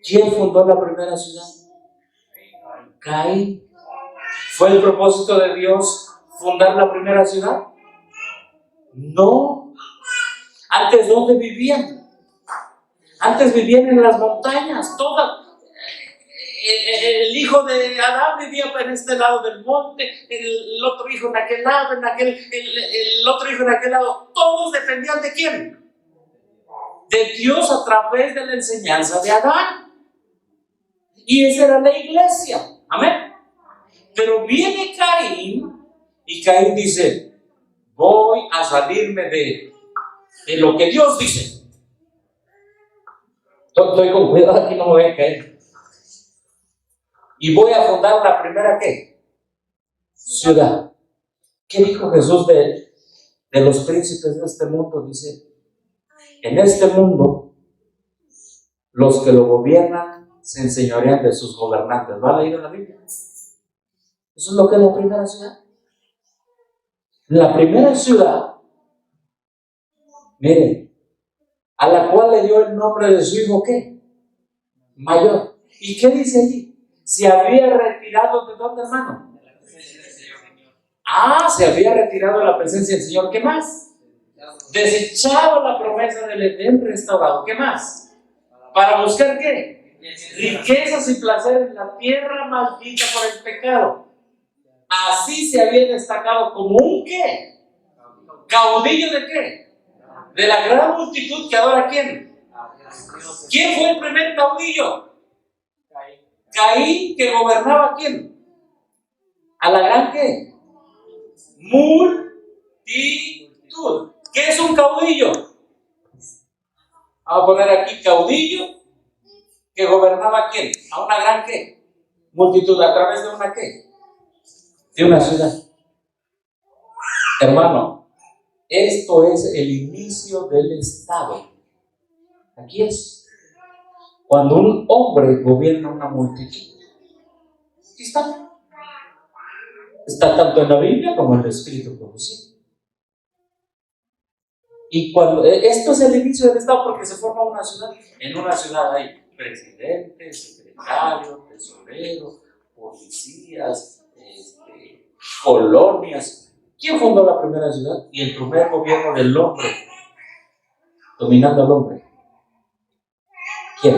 ¿Quién fundó la primera ciudad? Caín. ¿Fue el propósito de Dios fundar la primera ciudad? No. ¿Antes dónde vivían? Antes vivían en las montañas, todas. El hijo de Adán vivía en este lado del monte, el otro hijo en aquel lado, el otro hijo en aquel lado. Todos dependían ¿de quién? De Dios a través de la enseñanza de Adán. Y esa era la iglesia. Amén. Pero viene Caín y Caín dice, voy a salirme de lo que Dios dice. Estoy con cuidado, aquí no me voy a caer. Y voy a fundar la primera ¿qué? Ciudad. ¿Qué dijo Jesús de los príncipes de este mundo? Dice, en este mundo los que lo gobiernan se enseñorean de sus gobernantes. ¿Va a leer en la Biblia? Eso es lo que es la primera ciudad. La primera ciudad, miren, a la cual le dio el nombre de su hijo, ¿qué? Mayor. ¿Y qué dice allí? Se había retirado ¿de dónde, hermano? Se había retirado de la presencia del Señor. ¿Qué más? Desechado la promesa del Edén restaurado. ¿Qué más? ¿Para buscar qué? Riquezas y placer en la tierra maldita por el pecado. así se había destacado como un ¿qué? ¿Caudillo de qué? De la gran multitud que adora ¿a quién? ¿Quién fue el primer caudillo? Caín, que gobernaba ¿a quién? A la gran ¿qué? Multitud. ¿Qué es un caudillo? Vamos a poner aquí caudillo que gobernaba ¿a quién? A una gran ¿qué? Multitud. ¿A través de una qué? De una ciudad. Hermano, esto es el inicio del Estado. Aquí es. Cuando un hombre gobierna una multitud. Aquí está. Está tanto en la Biblia como en el Espíritu profético. Y cuando esto es el inicio del Estado, porque se forma una ciudad. En una ciudad hay presidente, secretario, tesorero, policías, colonias. ¿Quién fundó la primera ciudad? Y el primer gobierno del hombre, dominando al hombre. ¿Quién?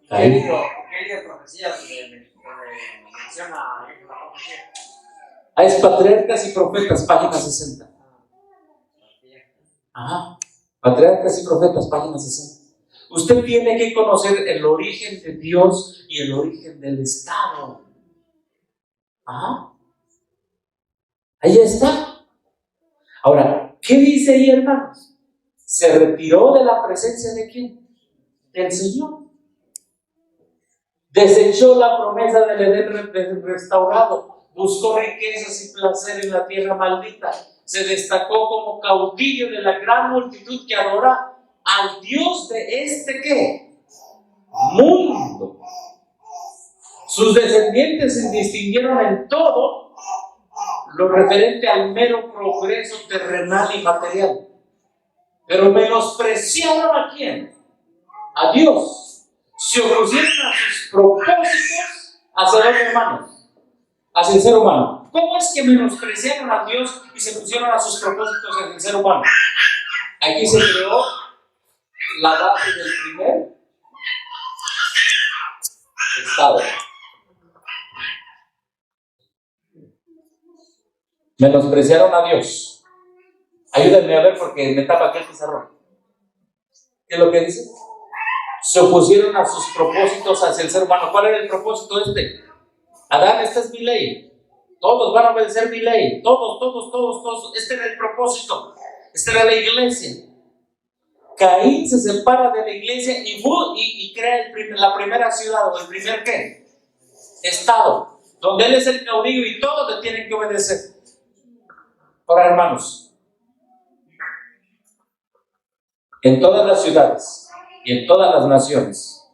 ¿Qué libro de profecías menciona la profecía? Es Patriarcas y Profetas, página 60. Ajá. Patriarcas y Profetas, página 60. Usted tiene que conocer el origen de Dios y el origen del Estado. Ajá. Ahí está. Ahora, ¿qué dice ahí, hermanos? Se retiró de la presencia de ¿quién? Del Señor. Desechó la promesa del Edén restaurado. Buscó riquezas y placer en la tierra maldita. Se destacó como caudillo de la gran multitud que adora al Dios de este ¿qué? Mundo. Sus descendientes se distinguieron en todo lo referente al mero progreso terrenal y material. Pero menospreciaron ¿a quién? A Dios. Se opusieron a sus propósitos hacia los hermanos. Hacia el ser humano. ¿Cómo es que menospreciaron a Dios y se pusieron a sus propósitos en el ser humano? Aquí se creó la base del primer Estado. Menospreciaron a Dios. Ayúdenme a ver porque me tapa aquí el pizarrón. ¿Qué es lo que dice? Se opusieron a sus propósitos hacia el ser humano. ¿Cuál era el propósito Adán, esta es mi ley. Todos van a obedecer mi ley. Todos. Este era el propósito. Esta era la iglesia. Caín se separa de la iglesia y crea la primera ciudad, o el primer ¿qué? Estado, donde él es el caudillo y todos le tienen que obedecer. Ahora, hermanos, en todas las ciudades y en todas las naciones,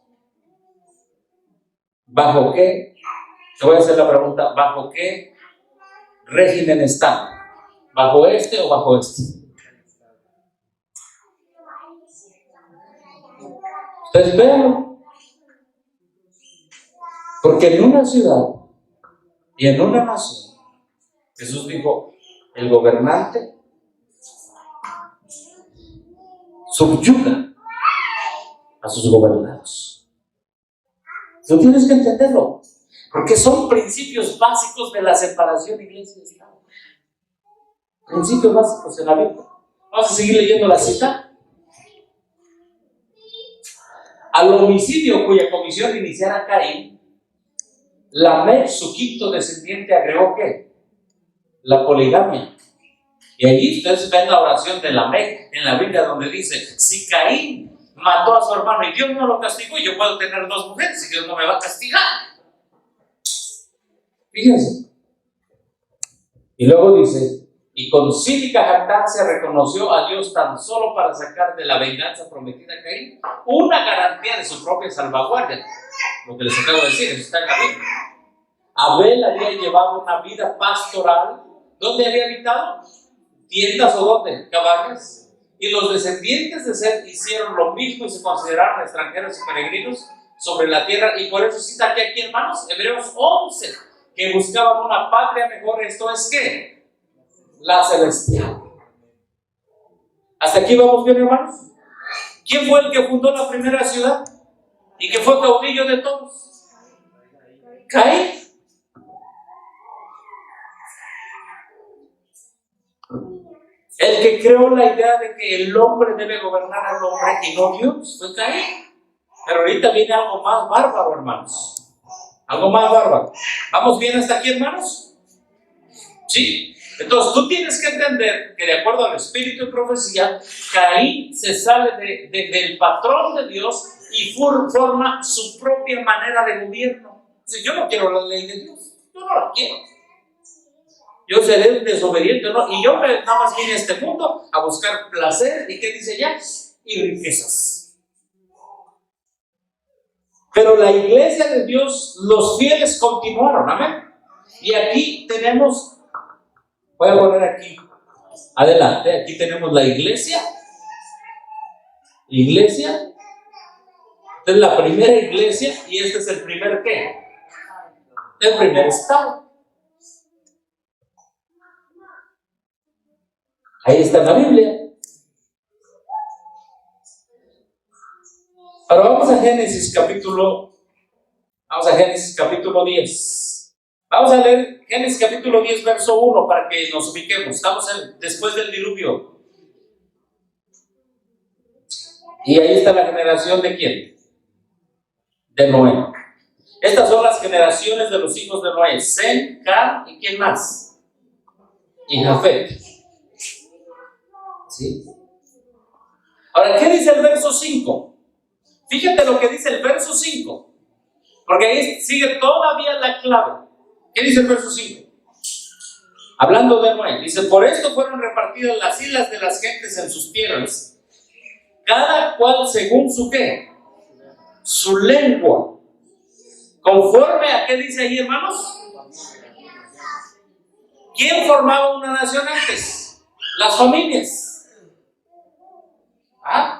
¿bajo qué? Te voy a hacer la pregunta, ¿bajo qué régimen están? ¿Bajo este o bajo este? Ustedes véanlo. Porque en una ciudad y en una nación, Jesús dijo, el gobernante subyuga a sus gobernados. Tú tienes que entenderlo. Porque son principios básicos de la separación iglesia y Estado. Principios básicos en la Biblia. Vamos a seguir leyendo la cita. Al homicidio cuya comisión iniciara Caín, Lamec, su quinto descendiente, agregó ¿qué? La poligamia. Y allí ustedes ven la oración de Lamec en la Biblia donde dice, si Caín mató a su hermano y Dios no lo castigó, yo puedo tener dos mujeres y Dios no me va a castigar. Fíjense. Y luego dice, y con cínica jactancia reconoció a Dios tan solo para sacar de la venganza prometida a Caín una garantía de su propia salvaguardia. Lo que les acabo de decir, eso está en la Biblia. Abel había llevado una vida pastoral. ¿Dónde había habitado? ¿Tiendas o dónde? Cabañas. Y los descendientes de Seth hicieron lo mismo y se consideraron extranjeros y peregrinos sobre la tierra. Y por eso cita aquí, hermanos, Hebreos 11, que buscaban una patria mejor. Esto es ¿qué? La celestial. ¿Hasta aquí vamos bien, hermanos? ¿Quién fue el que fundó la primera ciudad? ¿Y que fue caudillo de todos? Caín. El que creó la idea de que el hombre debe gobernar al hombre y no Dios fue Caín. Pero ahorita viene algo más bárbaro, hermanos. Algo más bárbaro. ¿Vamos bien hasta aquí, hermanos? Sí. Entonces tú tienes que entender que de acuerdo al espíritu de profecía, Caín se sale del patrón de Dios y forma su propia manera de gobierno. Dice, yo no quiero la ley de Dios, yo no la quiero. Yo seré desobediente, ¿no? Y yo nada más vine a este mundo a buscar placer, ¿y qué dice ya? Y riquezas. Pero la iglesia de Dios, los fieles continuaron, amén. Y aquí tenemos, voy a poner aquí, adelante, aquí tenemos la iglesia. Esta es la primera iglesia y este es el primer ¿qué? El primer estado. Ahí está en la Biblia. Ahora vamos a Génesis capítulo 10. Vamos a leer Génesis capítulo 10, verso 1 para que nos ubiquemos. Estamos después del diluvio. Y ahí está la generación de ¿quién? De Noé. Estas son las generaciones de los hijos de Noé: Sem, Cam y ¿quién más? Y Jafet. ¿Sí? Ahora, ¿qué dice el verso 5? Fíjate lo que dice el verso 5, porque ahí sigue todavía la clave. ¿Qué dice el verso 5? Hablando de Noé, dice: por esto fueron repartidas las islas de las gentes en sus tierras, cada cual según su ¿qué? Su lengua. ¿Conforme a qué dice ahí, hermanos? ¿Quién formaba una nación antes? Las familias.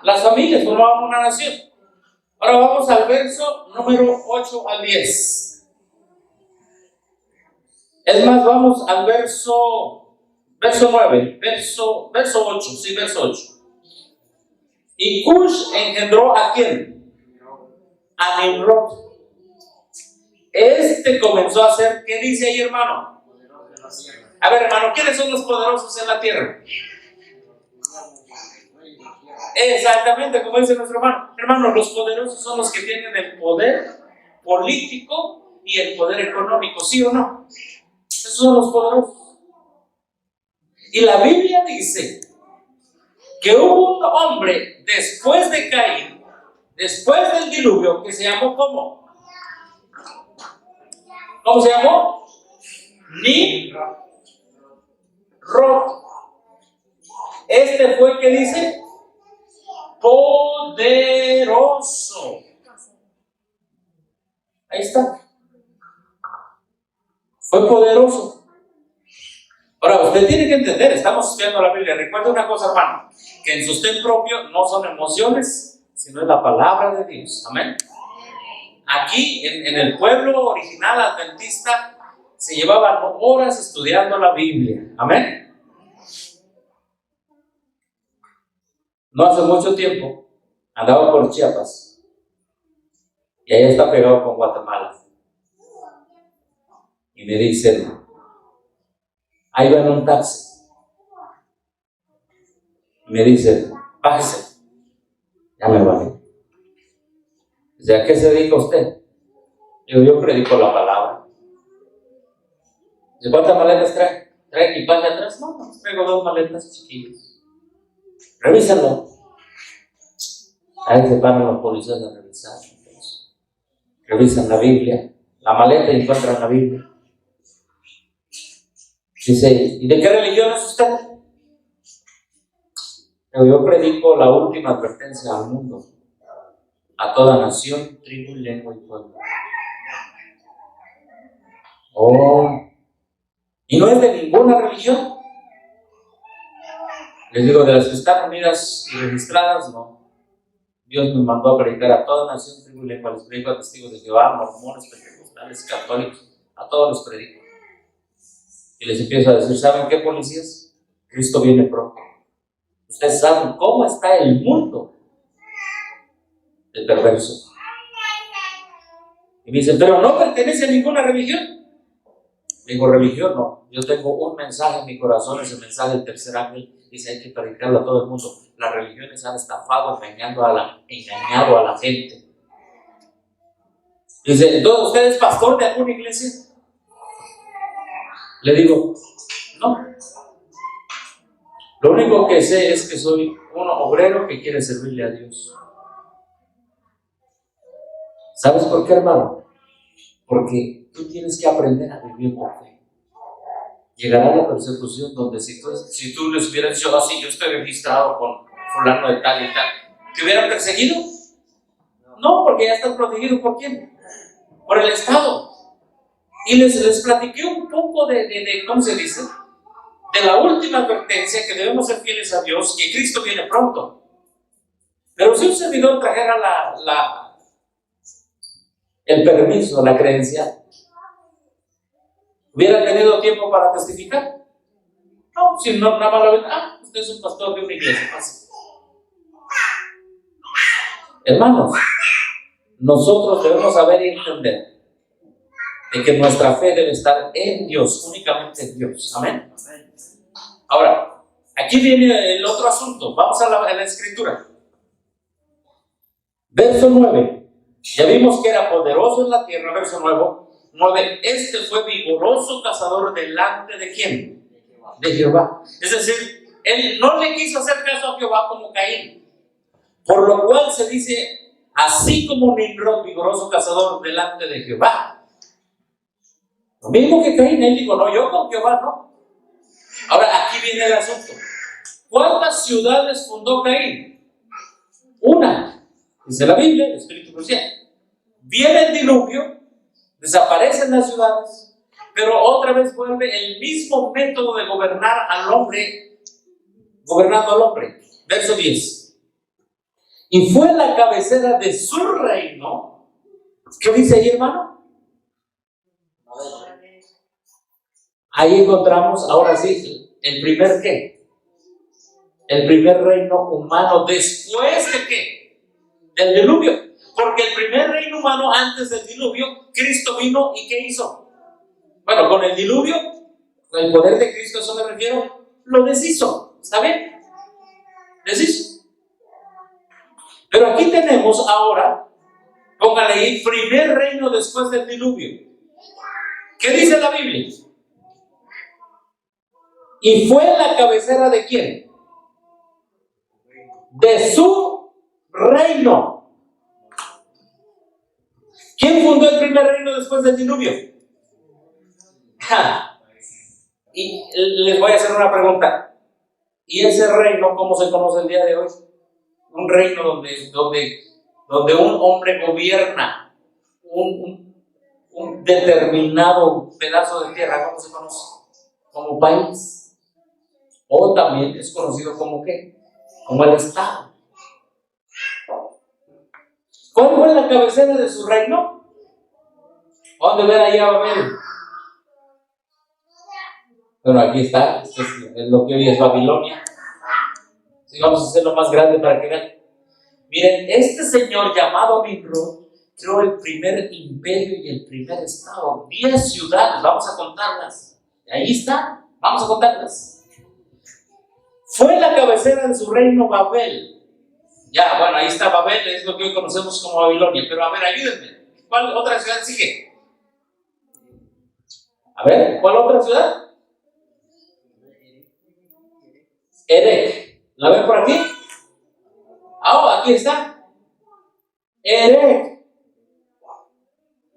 Las familias formaban una nación. Ahora vamos al verso número 8 al 10. Es más, vamos al verso 9, verso 8, sí, verso 8. Y Cush engendró ¿a quién? A Nimrod. Este comenzó a hacer, ¿qué dice ahí, hermano? A ver, hermano, ¿quiénes son los poderosos en la tierra? Exactamente, como dice nuestro hermano. Hermano, los poderosos son los que tienen el poder político y el poder económico, ¿sí o no? Esos son los poderosos. Y la Biblia dice que hubo un hombre después de Caín, después del diluvio, que se llamó ¿cómo? ¿Cómo se llamó? Nimrod. Este fue el que dice poderoso. Ahí está. Fue poderoso. Ahora, usted tiene que entender, estamos estudiando la Biblia. Recuerda una cosa, hermano, que en sostén propio no son emociones, sino es la palabra de Dios. Amén. Aquí, en el pueblo original adventista, se llevaban horas estudiando la Biblia. Amén. No hace mucho tiempo andaba por Chiapas y allá está pegado con Guatemala. Y me dicen, ahí va en un taxi. Y me dicen, bájese. Ya me bajé. Dice, ¿a qué se dedica usted? Yo predico la palabra. Dice, ¿cuántas maletas trae? ¿Trae equipaje atrás? No, traigo 2 maletas chiquillas. Revísalo. Ahí se paran los policías a revisar. Entonces, revisan la Biblia, la maleta y encuentran la Biblia. Dice, ¿y de qué religión es usted? Yo predico la última advertencia al mundo, a toda nación, tribu, lengua y pueblo. Oh, ¿y no es de ninguna religión? Les digo, de las que están unidas y registradas, no. Dios me mandó a predicar a toda nación, tribu y lengua. Les predico a testigos de Jehová, mormones, pentecostales, católicos, a todos los predico. Y les empiezo a decir, ¿saben qué, policías? Cristo viene pronto. Ustedes saben cómo está el mundo de perverso. Y me dicen, pero no pertenece a ninguna religión. Digo, religión no. Yo tengo un mensaje en mi corazón, ese mensaje del tercer ángel, dice hay que predicarlo a todo el mundo. Las religiones han estafado, engañado a la gente. Dice, entonces, ¿usted es pastor de alguna iglesia? Le digo, no. Lo único que sé es que soy un obrero que quiere servirle a Dios. ¿Sabes por qué, hermano? Porque tú tienes que aprender a vivir por fe. Llegará la persecución donde si tú les hubieras dicho, así, yo estoy registrado con fulano de tal y tal, ¿te hubieran perseguido? No, porque ya estás protegido. ¿Por quién? Por el Estado. Y les platiqué un poco de ¿cómo se dice? De la última advertencia, que debemos ser fieles a Dios, que Cristo viene pronto. Pero si un servidor trajera el permiso, la creencia, ¿hubiera tenido tiempo para testificar? No, si no, nada más lo ven, usted es un pastor de una iglesia. Así. Hermanos, nosotros debemos saber y entender de que nuestra fe debe estar en Dios, únicamente en Dios. Amén. Ahora, aquí viene el otro asunto. Vamos a la escritura. Verso 9. Ya vimos que era poderoso en la tierra. Verso 9. Este fue vigoroso cazador delante de ¿quién? De Jehová. Es decir, él no le quiso hacer caso a Jehová como Caín. Por lo cual se dice, así como Nimrod, vigoroso cazador delante de Jehová. Lo mismo que Caín, él dijo, no, yo con Jehová no. Ahora, aquí viene el asunto. ¿Cuántas ciudades fundó Caín? Una. Dice la Biblia, el Espíritu Profecía. Viene el diluvio, desaparecen las ciudades, pero otra vez vuelve el mismo método de gobernar al hombre, gobernando al hombre. Verso 10. Y fue la cabecera de su reino. ¿Qué dice ahí, hermano? Ahí encontramos, ahora sí, el primer ¿qué? El primer reino humano después de ¿qué? Del diluvio. Porque el primer reino humano antes del diluvio, Cristo vino y ¿qué hizo? Bueno, con el diluvio, con el poder de Cristo, a eso me refiero, lo deshizo. ¿Está bien? Deshizo. Pero aquí tenemos ahora, póngale ahí, primer reino después del diluvio. ¿Qué dice la Biblia? ¿Y fue la cabecera de quién? De su reino. ¿Quién fundó el primer reino después del diluvio? Y les voy a hacer una pregunta. ¿Y ese reino cómo se conoce el día de hoy? Un reino donde un hombre gobierna un determinado pedazo de tierra. ¿Cómo se conoce? Como país. O también es conocido como ¿qué? Como el Estado. ¿Cuál fue la cabecera de su reino? ¿Dónde ver allá Babel? Bueno, aquí está. Esto es lo que hoy es Babilonia. Sí, vamos a hacerlo más grande para que vean. Miren, este señor llamado Nimrod creó el primer imperio y el primer estado. 10 ciudades, vamos a contarlas. Ahí está, vamos a contarlas. Fue la cabecera de su reino Babel. Ya, bueno, ahí está Babel, es lo que hoy conocemos como Babilonia. Pero a ver, ayúdenme. ¿Cuál otra ciudad sigue? A ver, ¿cuál otra ciudad? Erech. ¿La ven por aquí? Aquí está. Erech.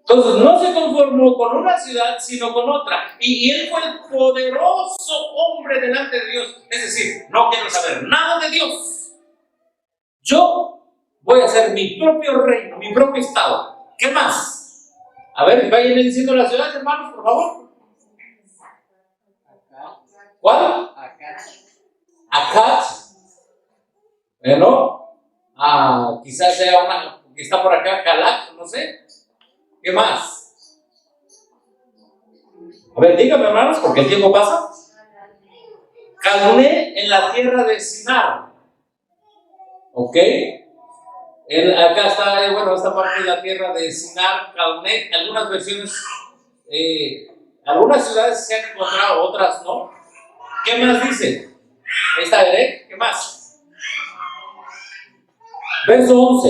Entonces no se conformó con una ciudad, sino con otra. Y él fue el poderoso hombre delante de Dios. Es decir, no quiero saber nada de Dios. Yo voy a hacer mi propio reino, mi propio estado. ¿Qué más? A ver, vayan diciendo las ciudades, hermanos, por favor. ¿Cuál? Acat. Bueno, quizás sea una que está por acá, Calac, no sé. ¿Qué más? A ver, dígame, hermanos, porque el tiempo pasa. Calné en la tierra de Sinar. ¿Ok? Acá está, esta parte de la tierra de Sinar, Calné. Algunas versiones Algunas ciudades se han encontrado, otras no. ¿Qué más dice? Ahí está, ¿eh? ¿Qué más? Verso 11.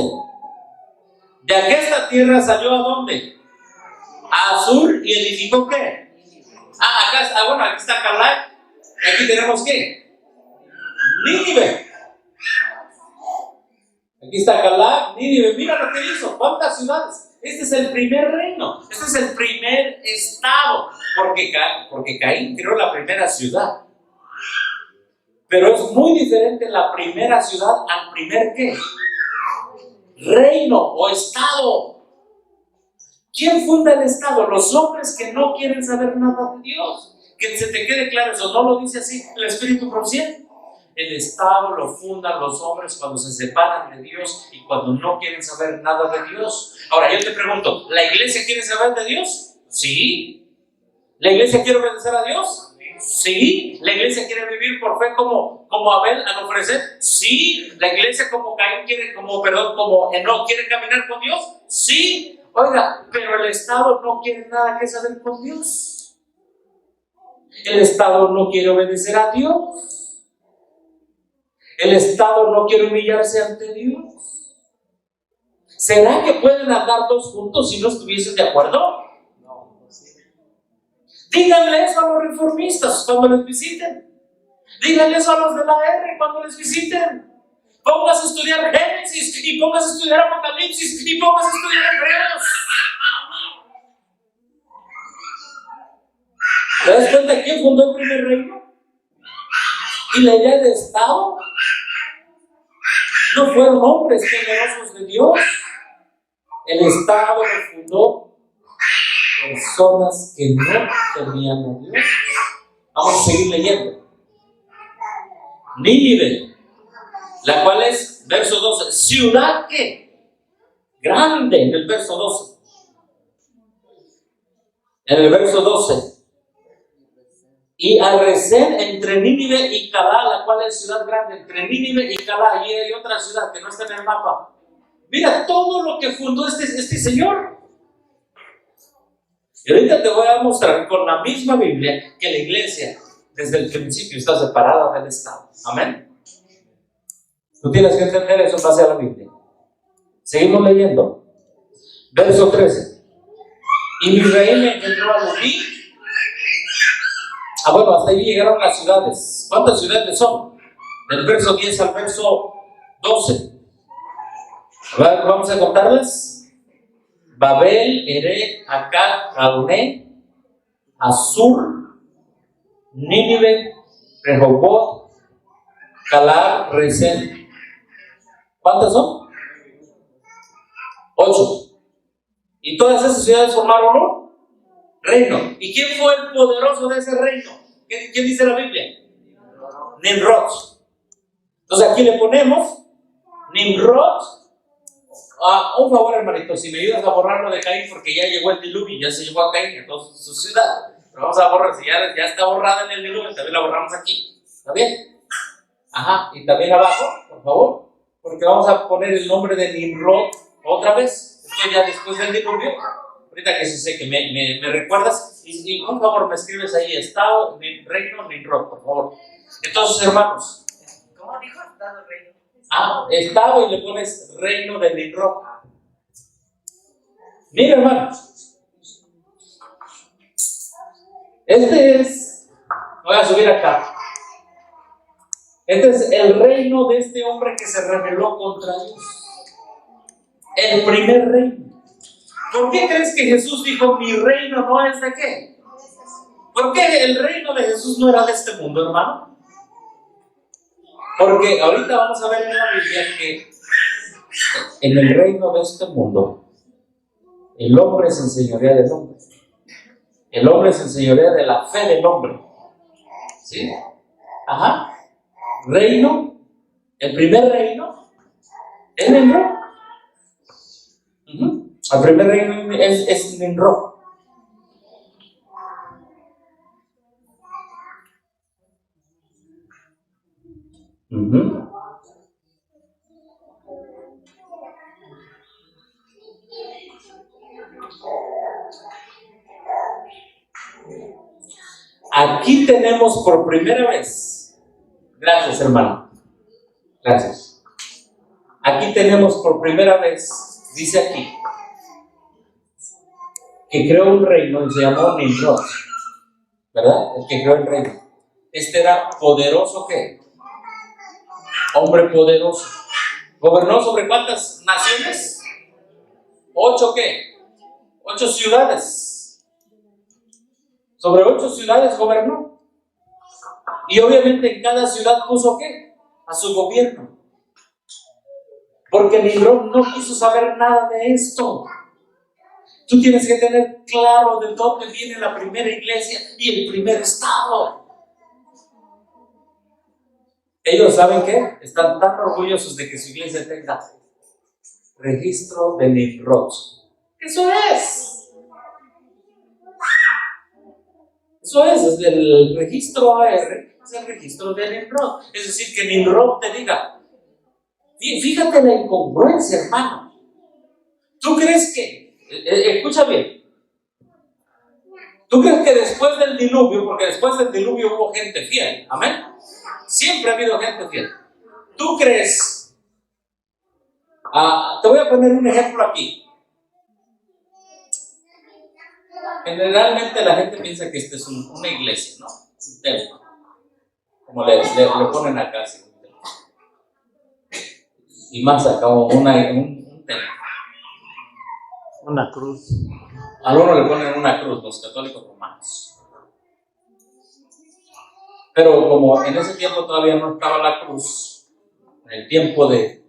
De aquesta tierra salió ¿a dónde? A Asur y edificó ¿qué? Bueno, aquí está Calab. Y aquí tenemos ¿qué? Nínive. Aquí está Calab, Nínive. Mira lo que hizo. ¿Cuántas ciudades? Este es el primer reino. Este es el primer estado. Porque Caín creó la primera ciudad. Pero es muy diferente la primera ciudad al primer ¿qué? Reino o estado. ¿Quién funda el estado? Los hombres que no quieren saber nada de Dios. Que se te quede claro eso, no lo dice así el Espíritu Profético. El estado lo fundan los hombres cuando se separan de Dios y cuando no quieren saber nada de Dios. Ahora yo te pregunto, ¿la iglesia quiere saber de Dios? Sí. ¿La iglesia quiere obedecer a Dios? Sí. ¿La iglesia quiere vivir por fe como Abel al ofrecer? Sí. ¿La iglesia como Caín quiere, como Enoc quiere caminar con Dios? Sí. Oiga, pero el Estado no quiere nada que saber con Dios. El Estado no quiere obedecer a Dios. El Estado no quiere humillarse ante Dios. ¿Será que pueden andar dos juntos si no estuviesen de acuerdo? Díganle eso a los reformistas cuando les visiten. Díganle eso a los de la R cuando les visiten. Póngase a estudiar Génesis y póngase a estudiar Apocalipsis y póngase a estudiar Hebreos. ¿Te das cuenta quién fundó el primer reino? Y la idea de Estado no fueron hombres temerosos de Dios. El Estado lo fundó personas que no temían a Dios. Vamos a seguir leyendo. Nínive, la cual es, verso 12, ciudad que grande, en el verso 12. En el verso 12. Y a Resén entre Nínive y Calá, la cual es ciudad grande, entre Nínive y Calá, y hay otra ciudad que no está en el mapa. Mira todo lo que fundó este señor. Y ahorita te voy a mostrar con la misma Biblia que la iglesia desde el principio está separada del Estado. Amén. Tú tienes que entender eso en base a la Biblia. Seguimos leyendo. Verso 13. Y Misraim engendró a Lubí. Bueno, hasta ahí llegaron las ciudades. ¿Cuántas ciudades son? Del verso 10 al verso 12. Vamos a contarlas. Babel, Ere, Akkad, Calné, Asur, Nínive, Rehoboth, Calab, Resén. ¿Cuántas son? 8. Y todas esas ciudades formaron un reino. ¿Y quién fue el poderoso de ese reino? ¿Qué dice la Biblia? Nimrod. Entonces aquí le ponemos Nimrod. Un favor, hermanito, si me ayudas a borrarlo de Caín, porque ya llegó el diluvio, ya se llevó a Caín, entonces su ciudad. Pero vamos a borrar, si ya está borrada en el diluvio, también la borramos aquí. ¿Está bien? Ajá, y también abajo, por favor, porque vamos a poner el nombre de Nimrod otra vez. Esto ya después del diluvio. Ahorita que sé que me recuerdas, y por favor me escribes ahí, Estado, Reino, Nimrod, por favor. Entonces, hermanos. ¿Cómo dijo Estado, Reino? Estado y le pones reino de Nimrod. Mira, hermanos. Voy a subir acá. Este es el reino de este hombre que se rebeló contra Dios. El primer reino. ¿Por qué crees que Jesús dijo, mi reino no es de qué? ¿Por qué el reino de Jesús no era de este mundo, hermano? Porque ahorita vamos a ver en la Biblia que en el reino de este mundo el hombre se enseñorea del hombre. El hombre se enseñorea de la fe del hombre. ¿Sí? Ajá. Reino, el primer reino es Nimrod. El primer reino es Nimrod. Aquí tenemos por primera vez, gracias hermano, gracias. Aquí tenemos por primera vez, dice aquí, que creó un reino y se llamó Nimrod, ¿verdad? El que creó el reino. Este era poderoso, ¿qué? Hombre poderoso. ¿Gobernó sobre cuántas naciones? 8 ¿qué? 8 ciudades. Sobre 8 ciudades gobernó. Y obviamente en cada ciudad puso ¿qué? A su gobierno. Porque Nimrod no quiso saber nada de esto. Tú tienes que tener claro de dónde viene la primera iglesia y el primer estado. Ellos, ¿saben qué? Están tan orgullosos de que su iglesia tenga registro de Nimrod. Eso es. Eso es el registro AR, es el registro de Nimrod. Es decir, que Nimrod te diga, fíjate la incongruencia, hermano. ¿Tú crees que, escucha bien, tú crees que después del diluvio, porque después del diluvio hubo gente fiel, amén? Siempre ha habido gente fiel. ¿Tú crees? Te voy a poner un ejemplo aquí. Generalmente la gente piensa que esta es una iglesia, ¿no? Un templo. Como le ponen acá. ¿Sí? Y más acá, un templo. Una cruz. A uno le ponen una cruz, los católicos romanos. Pero como en ese tiempo todavía no estaba la cruz, en el tiempo de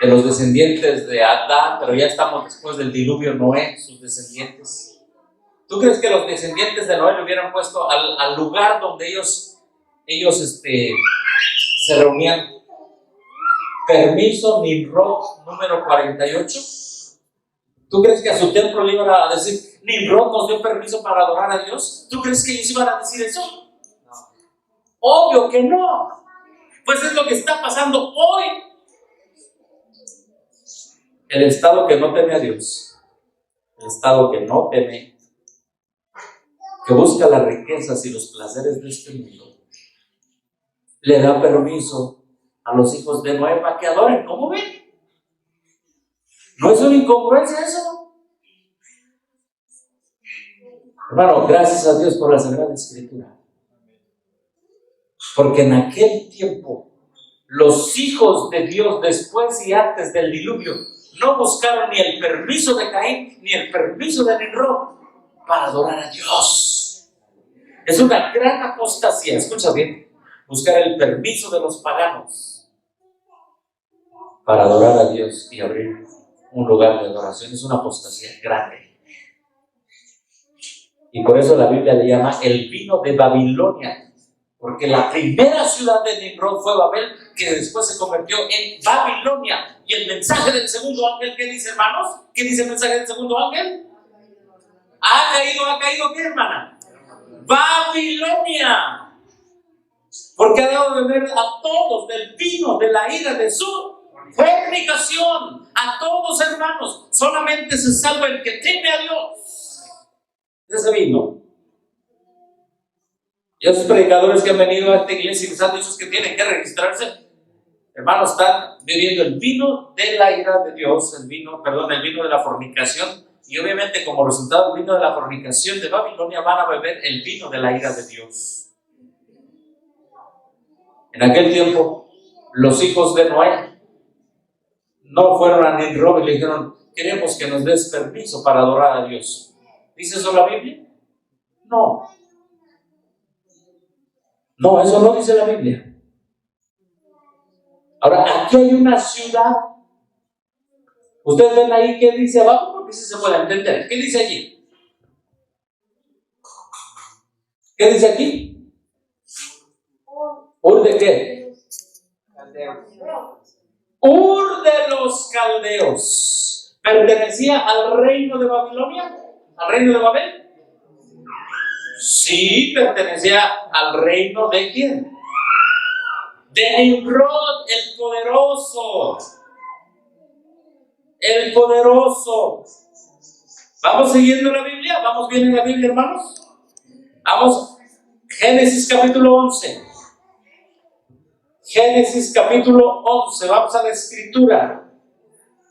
los descendientes de Adán, pero ya estamos después del diluvio, Noé, sus descendientes. ¿Tú crees que los descendientes de Noé le hubieran puesto al lugar donde ellos se reunían? Permiso Nimrod número 48. ¿Tú crees que a su templo le iban a decir, Nimrod nos dio permiso para adorar a Dios? ¿Tú crees que ellos iban a decir eso? No. Obvio que no. Pues es lo que está pasando hoy. El estado que no teme a Dios, el estado que no teme, que busca las riquezas y los placeres de este mundo, le da permiso a los hijos de Noé para que adoren. ¿Cómo ven? ¿No es una incongruencia eso? Hermano, gracias a Dios por la Sagrada Escritura. Porque en aquel tiempo, los hijos de Dios, después y antes del diluvio, no buscaron ni el permiso de Caín, ni el permiso de Nimrod para adorar a Dios. Es una gran apostasía, escucha bien, buscar el permiso de los paganos para adorar a Dios y abrir un lugar de adoración. Es una apostasía grande. Y por eso la Biblia le llama el vino de Babilonia, porque la primera ciudad de Nimrod fue Babel, que después se convirtió en Babilonia. Y el mensaje del segundo ángel, ¿qué dice, hermanos? ¿Qué dice el mensaje del segundo ángel? ¿Ha caído qué, hermana? Babilonia. Porque ha dado de beber a todos del vino de la ira de su fornicación. A todos, hermanos. Solamente se salva el que teme a Dios de ese vino. Y esos predicadores que han venido a esta iglesia y les han dicho que tienen que registrarse, hermanos, están bebiendo el vino de la ira de Dios, el vino de la fornicación. Y obviamente, como resultado del vino de la fornicación de Babilonia, van a beber el vino de la ira de Dios. En aquel tiempo, los hijos de Noé no fueron a Nimrod y le dijeron, queremos que nos des permiso para adorar a Dios. ¿Dice eso la Biblia? No. No, eso no dice la Biblia. Ahora, aquí hay una ciudad. Ustedes ven ahí qué dice abajo, porque si se puede entender. ¿Qué dice allí? ¿Qué dice aquí? ¿Ur de qué? Ur de los caldeos. ¿Pertenecía al reino de Babilonia? ¿Al reino de Babel? Sí, pertenecía al reino de ¿quién? De Nimrod, el poderoso. El poderoso. ¿Vamos siguiendo la Biblia? ¿Vamos bien en la Biblia, hermanos? Vamos. Génesis capítulo 11. Génesis capítulo 11. Vamos a la escritura.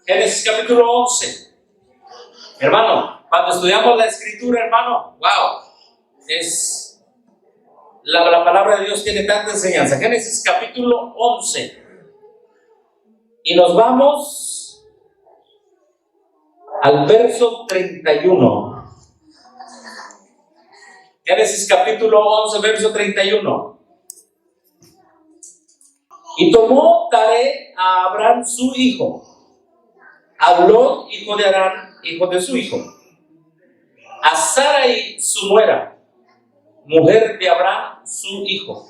Génesis capítulo 11. Hermano, cuando estudiamos la escritura, hermano, wow, es la palabra de Dios tiene tanta enseñanza. Génesis capítulo 11. Y nos vamos al verso 31. Génesis capítulo 11, verso 31. Y tomó Taré a Abraham su hijo, a Lot, hijo de Harán, hijo de su hijo, a Sarai su nuera, mujer de Abraham su hijo,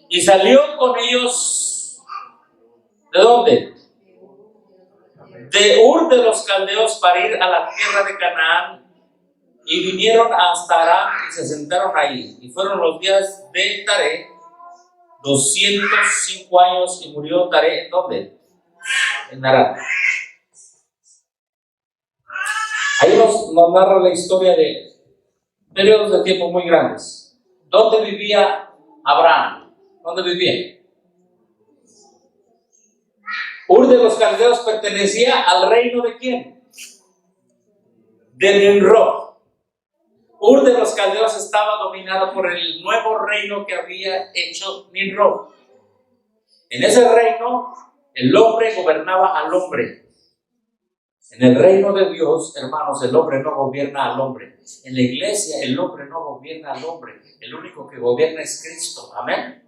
y salió con ellos, ¿de dónde? De Ur de los Caldeos, para ir a la tierra de Canaán, y vinieron hasta Harán y se sentaron ahí, y fueron los días de Taré 205 años, y murió Taré, ¿en dónde? En Harán. Ahí nos narra la historia de periodos de tiempo muy grandes. ¿Dónde vivía Abraham? ¿Dónde vivía? Ur de los Caldeos pertenecía al reino ¿de quién? De Nimrod. Ur de los Caldeos estaba dominado por el nuevo reino que había hecho Nimrod. En ese reino, el hombre gobernaba al hombre. En el reino de Dios, hermanos, el hombre no gobierna al hombre. En la iglesia, el hombre no gobierna al hombre. El único que gobierna es Cristo. Amén.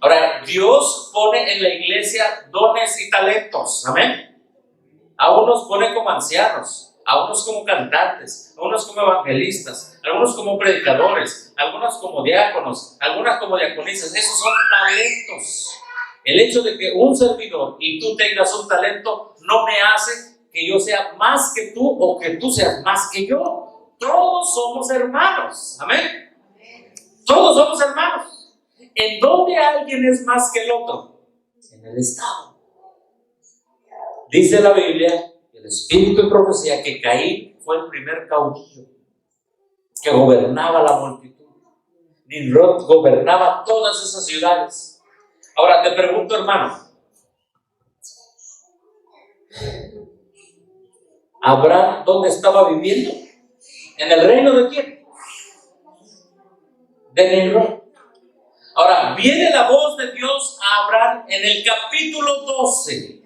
Ahora, Dios pone en la iglesia dones y talentos. Amén. A unos pone como ancianos, a unos como cantantes, a unos como evangelistas, a algunos como predicadores, a algunos como diáconos, a algunas como diaconisas. Esos son talentos. El hecho de que un servidor y tú tengas un talento no me hace que yo sea más que tú o que tú seas más que yo. Todos somos hermanos. Amén. Todos somos hermanos. ¿En dónde alguien es más que el otro? En el estado. Dice la Biblia, el espíritu de profecía, que Caín fue el primer caudillo que gobernaba la multitud. Nimrod gobernaba todas esas ciudades. Ahora te pregunto, hermano, ¿Abraham dónde estaba viviendo? ¿En el reino de quién? De Nimrod. Ahora, viene la voz de Dios a Abraham en el capítulo 12.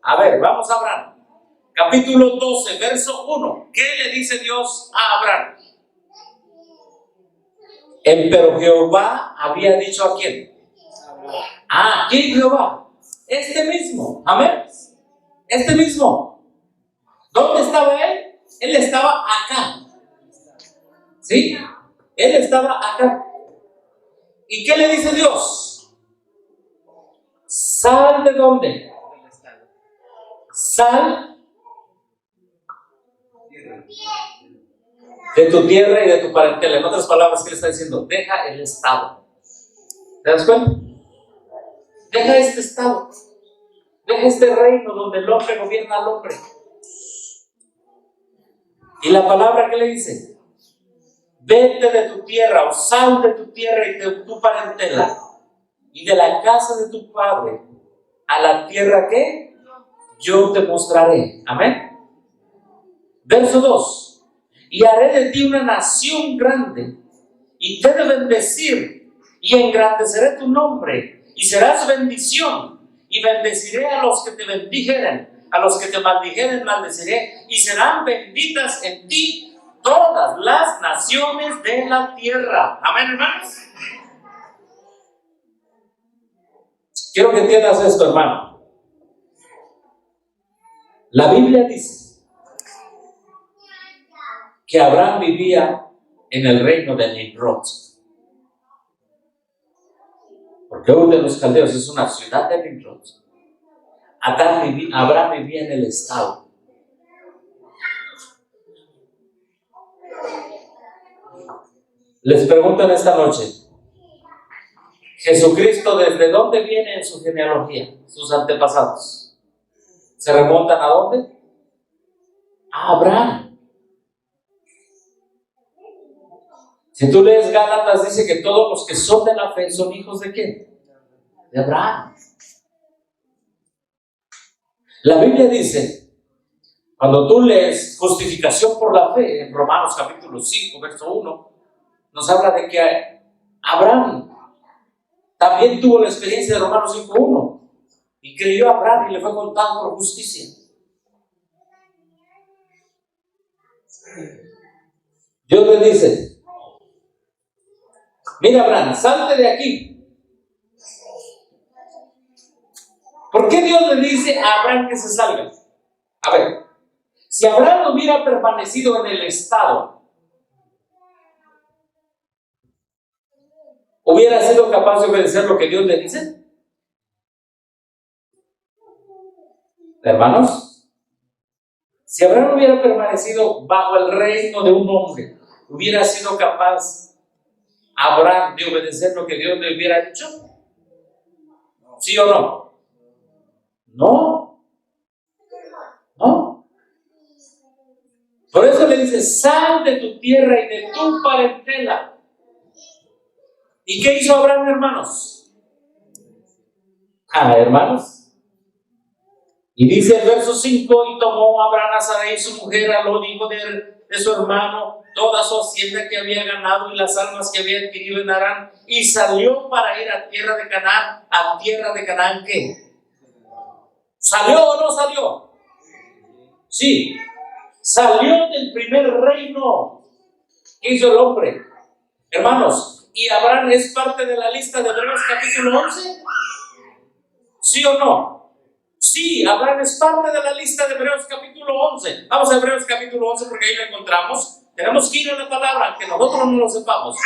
A ver, vamos a Abraham. Capítulo 12, verso 1. ¿Qué le dice Dios a Abraham? Pero Jehová había dicho ¿a quién? ¿Quién Jehová? Este mismo. Amén. Este mismo. ¿Dónde estaba él? Él estaba acá. ¿Sí? Él estaba acá. ¿Y qué le dice Dios? Sal de dónde. Sal de tu tierra y de tu parentela. En otras palabras, ¿qué le está diciendo? Deja el estado. ¿Te das cuenta? Deja este estado. Deja este reino donde el hombre gobierna al hombre. ¿Y la palabra qué le dice? Vete de tu tierra, o sal de tu tierra y de tu parentela y de la casa de tu padre a la tierra que yo te mostraré. Amén. Verso 2. Y haré de ti una nación grande y te he de bendecir y engrandeceré tu nombre y serás bendición y bendeciré a los que te bendijeren, a los que te maldijeren maldeciré y serán benditas en ti todas las naciones de la tierra. Amén, hermanos. Quiero que entiendas esto, hermano. La Biblia dice que Abraham vivía en el reino de Nimrod, porque Ur de los Caldeos es una ciudad de Nimrod. Abraham vivía en el estado. Les pregunto en esta noche, Jesucristo, ¿desde dónde viene en su genealogía? Sus antepasados ¿se remontan a dónde? A Abraham. Si tú lees Gálatas, dice que todos los que son de la fe son hijos de ¿quién? De Abraham. La Biblia dice, cuando tú lees justificación por la fe, en Romanos capítulo 5, verso 1, nos habla de que Abraham también tuvo la experiencia de Romanos 5:1 y creyó a Abraham y le fue contado por justicia. Dios le dice, mira Abraham, salte de aquí. ¿Por qué Dios le dice a Abraham que se salga? A ver, si Abraham hubiera permanecido en el estado, ¿hubiera sido capaz de obedecer lo que Dios le dice? Hermanos, si Abraham hubiera permanecido bajo el reino de un hombre, ¿hubiera sido capaz Abraham de obedecer lo que Dios le hubiera dicho? ¿Sí o no? No. No. Por eso le dice, sal de tu tierra y de tu parentela. ¿Y qué hizo Abraham, hermanos? Hermanos. Y dice el verso 5, y tomó Abraham a Sarai su mujer, a Lot, hijo de su hermano, toda su hacienda que había ganado y las almas que había adquirido en Harán, y salió para ir a tierra de Canaán. ¿A tierra de Canaán qué? ¿Salió o no salió? Sí. Salió del primer reino que hizo el hombre. Hermanos, ¿y Abraham es parte de la lista de Hebreos capítulo 11? ¿Sí o no? Sí, Abraham es parte de la lista de Hebreos capítulo 11. Vamos a Hebreos capítulo 11 porque ahí lo encontramos. Tenemos que ir a la palabra, que nosotros no lo sepamos.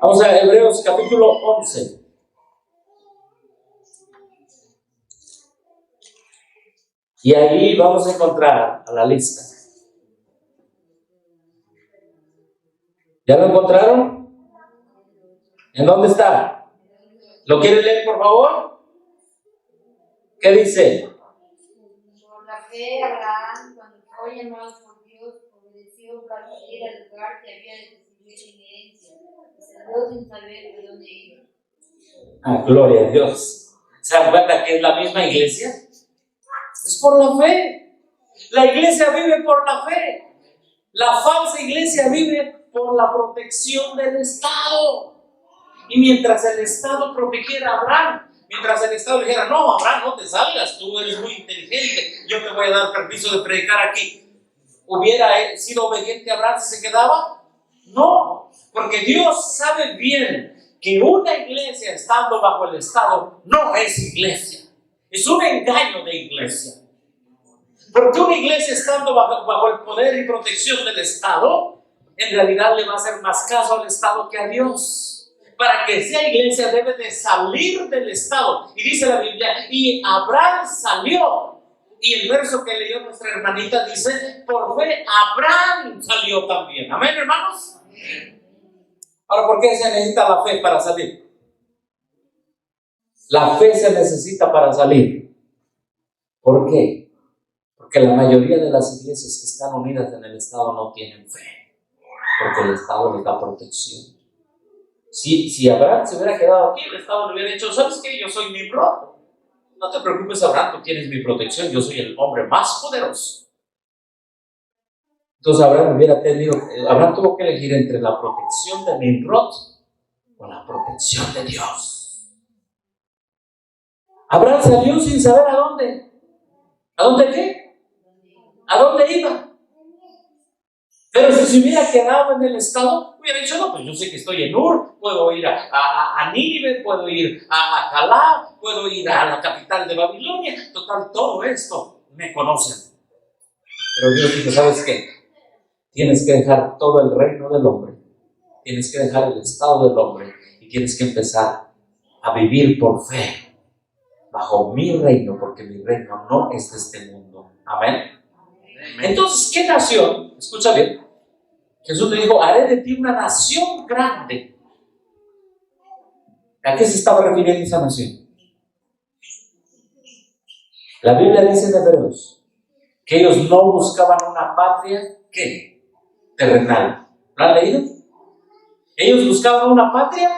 Vamos a Hebreos capítulo 11. Y ahí vamos a encontrar a la lista. ¿Ya lo encontraron? ¿En dónde está? ¿Lo quieren leer, por favor? ¿Qué dice? Por la fe, Abraham, cuando fue llamado por Dios, obedeció para ir al lugar que había de recibir en herencia, y salió sin saber de dónde iba. Gloria a Dios. ¿Se dan cuenta que es la misma iglesia? Es por la fe. La iglesia vive por la fe. La falsa iglesia vive por la protección del Estado. Y mientras el Estado protegiera a Abraham, mientras el Estado dijera, no, Abraham, no te salgas, tú eres muy inteligente, yo te voy a dar permiso de predicar aquí, ¿hubiera sido obediente a Abraham si se quedaba? No, porque Dios sabe bien que una iglesia estando bajo el Estado no es iglesia, es un engaño de iglesia. Porque una iglesia estando bajo el poder y protección del Estado, en realidad le va a hacer más caso al Estado que a Dios. Para que sea iglesia debe de salir del Estado. Y dice la Biblia, y Abraham salió. Y el verso que leyó nuestra hermanita dice, por fe Abraham salió también. Amén, hermanos. Ahora, ¿por qué se necesita la fe para salir? La fe se necesita para salir. ¿Por qué? Porque la mayoría de las iglesias que están unidas en el Estado no tienen fe. Porque el Estado les da protección. Si Abraham se hubiera quedado aquí, el Estado le hubiera dicho, ¿sabes qué? Yo soy Nimrod. No te preocupes, Abraham, tú tienes mi protección, yo soy el hombre más poderoso. Entonces Abraham tuvo que elegir entre la protección de Nimrod o la protección de Dios. Abraham salió sin saber a dónde. ¿A dónde qué? ¿A dónde iba? Pero si se hubiera quedado en el Estado, hubiera dicho, no, pues yo sé que estoy en Ur, puedo ir a Nínive, puedo ir a Jalá, puedo ir a la capital de Babilonia, total, todo esto me conocen. Pero Dios dice, ¿sabes qué? Tienes que dejar todo el reino del hombre, tienes que dejar el Estado del hombre y tienes que empezar a vivir por fe, bajo mi reino, porque mi reino no es de este mundo. Amén. Entonces, ¿qué nación? Escucha bien. Jesús le dijo, haré de ti una nación grande. ¿A qué se estaba refiriendo esa nación? La Biblia dice en Hebreos Que ellos no buscaban una patria, ¿qué? Terrenal. ¿Lo han leído? Ellos buscaban una patria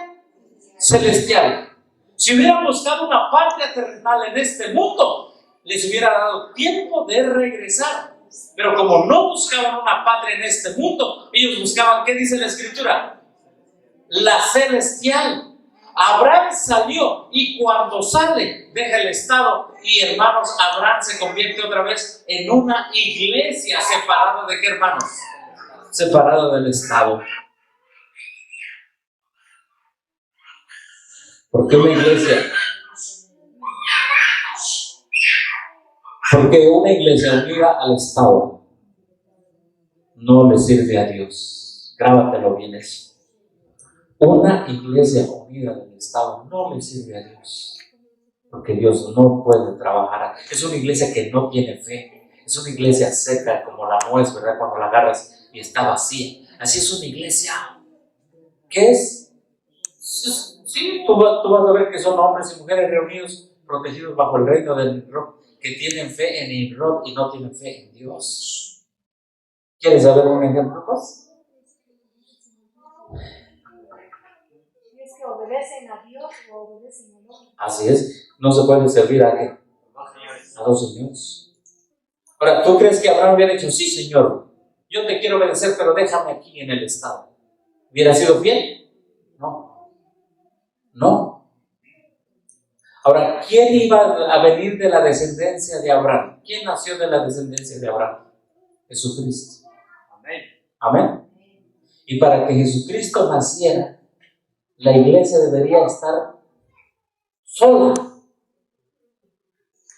celestial. Si hubieran buscado una patria terrenal en este mundo, les hubiera dado tiempo de regresar. Pero como no buscaban una patria en este mundo, ellos buscaban, ¿qué dice la Escritura? La celestial. Abraham salió y cuando sale, deja el estado y, hermanos, Abraham se convierte otra vez en una iglesia separada de ¿qué, hermanos? Separada del estado. ¿Por qué una iglesia? Porque una iglesia unida al estado no le sirve a Dios. Grábatelo bien eso. Una iglesia unida del Estado no le sirve a Dios, porque Dios no puede trabajar. Es una iglesia que no tiene fe, es una iglesia seca como la nuez, ¿verdad? Cuando la agarras y está vacía. Así es una iglesia. ¿Qué es? Sí, tú vas a ver que son hombres y mujeres reunidos, protegidos bajo el reino del Nimrod, que tienen fe en Nimrod y no tienen fe en Dios. ¿Quieres saber un ejemplo, pues? ¿Obedecen a Dios o obedecen al hombre? Así es, no se puede servir a ¿qué? A dos señores. Ahora, ¿tú crees que Abraham hubiera dicho, sí, Señor, yo te quiero obedecer, pero déjame aquí en el estado? ¿Hubiera sido fiel? No. No. Ahora, ¿quién iba a venir de la descendencia de Abraham? ¿Quién nació de la descendencia de Abraham? Jesucristo. Amén. Amén. Y para que Jesucristo naciera, la iglesia debería estar sola,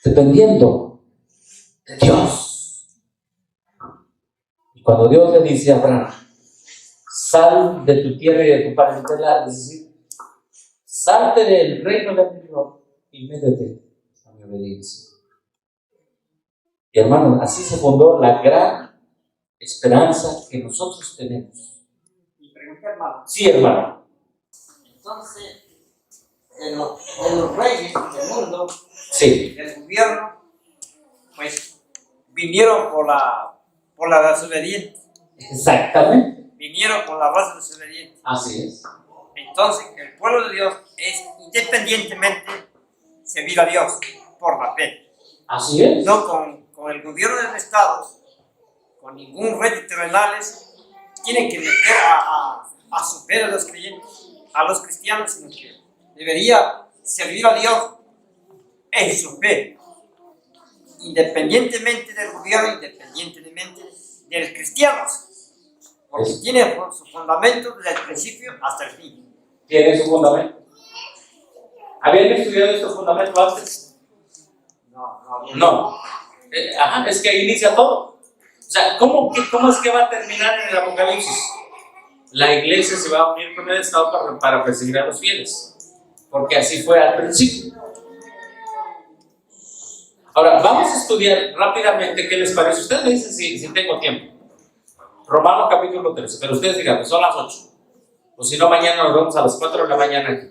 dependiendo de Dios. Y cuando Dios le dice a Abraham, sal de tu tierra y de tu parentela, es decir, salte del reino de Nimrod y métete a mi obediencia. Y hermanos, así se fundó la gran esperanza que nosotros tenemos. Y pregunta, hermano. Sí, hermano. Entonces, de los reyes del mundo, Sí. del gobierno, pues vinieron por la desobediente. Exactamente. Vinieron por la raza desobediente. Así es. Entonces, el pueblo de Dios es independientemente servir a Dios por la fe. Así es. No con el gobierno del Estado, con ningún rey terrenales, tienen que meter a su fe a los creyentes, a los cristianos, sino que debería servir a Dios en su fe, independientemente del gobierno, independientemente de los cristianos, porque tiene su fundamento desde el principio hasta el fin. Tiene su fundamento. ¿Habían estudiado este fundamento antes? No. Es que ahí inicia todo. O sea, ¿cómo es que va a terminar en el Apocalipsis? La iglesia se va a unir con el Estado para perseguir a los fieles, porque así fue al principio. Ahora, vamos a estudiar rápidamente qué les parece. Ustedes me dicen si tengo tiempo. Romanos capítulo 13, pero ustedes digan, son las 8. O si no, mañana nos vemos a las 4 de la mañana aquí.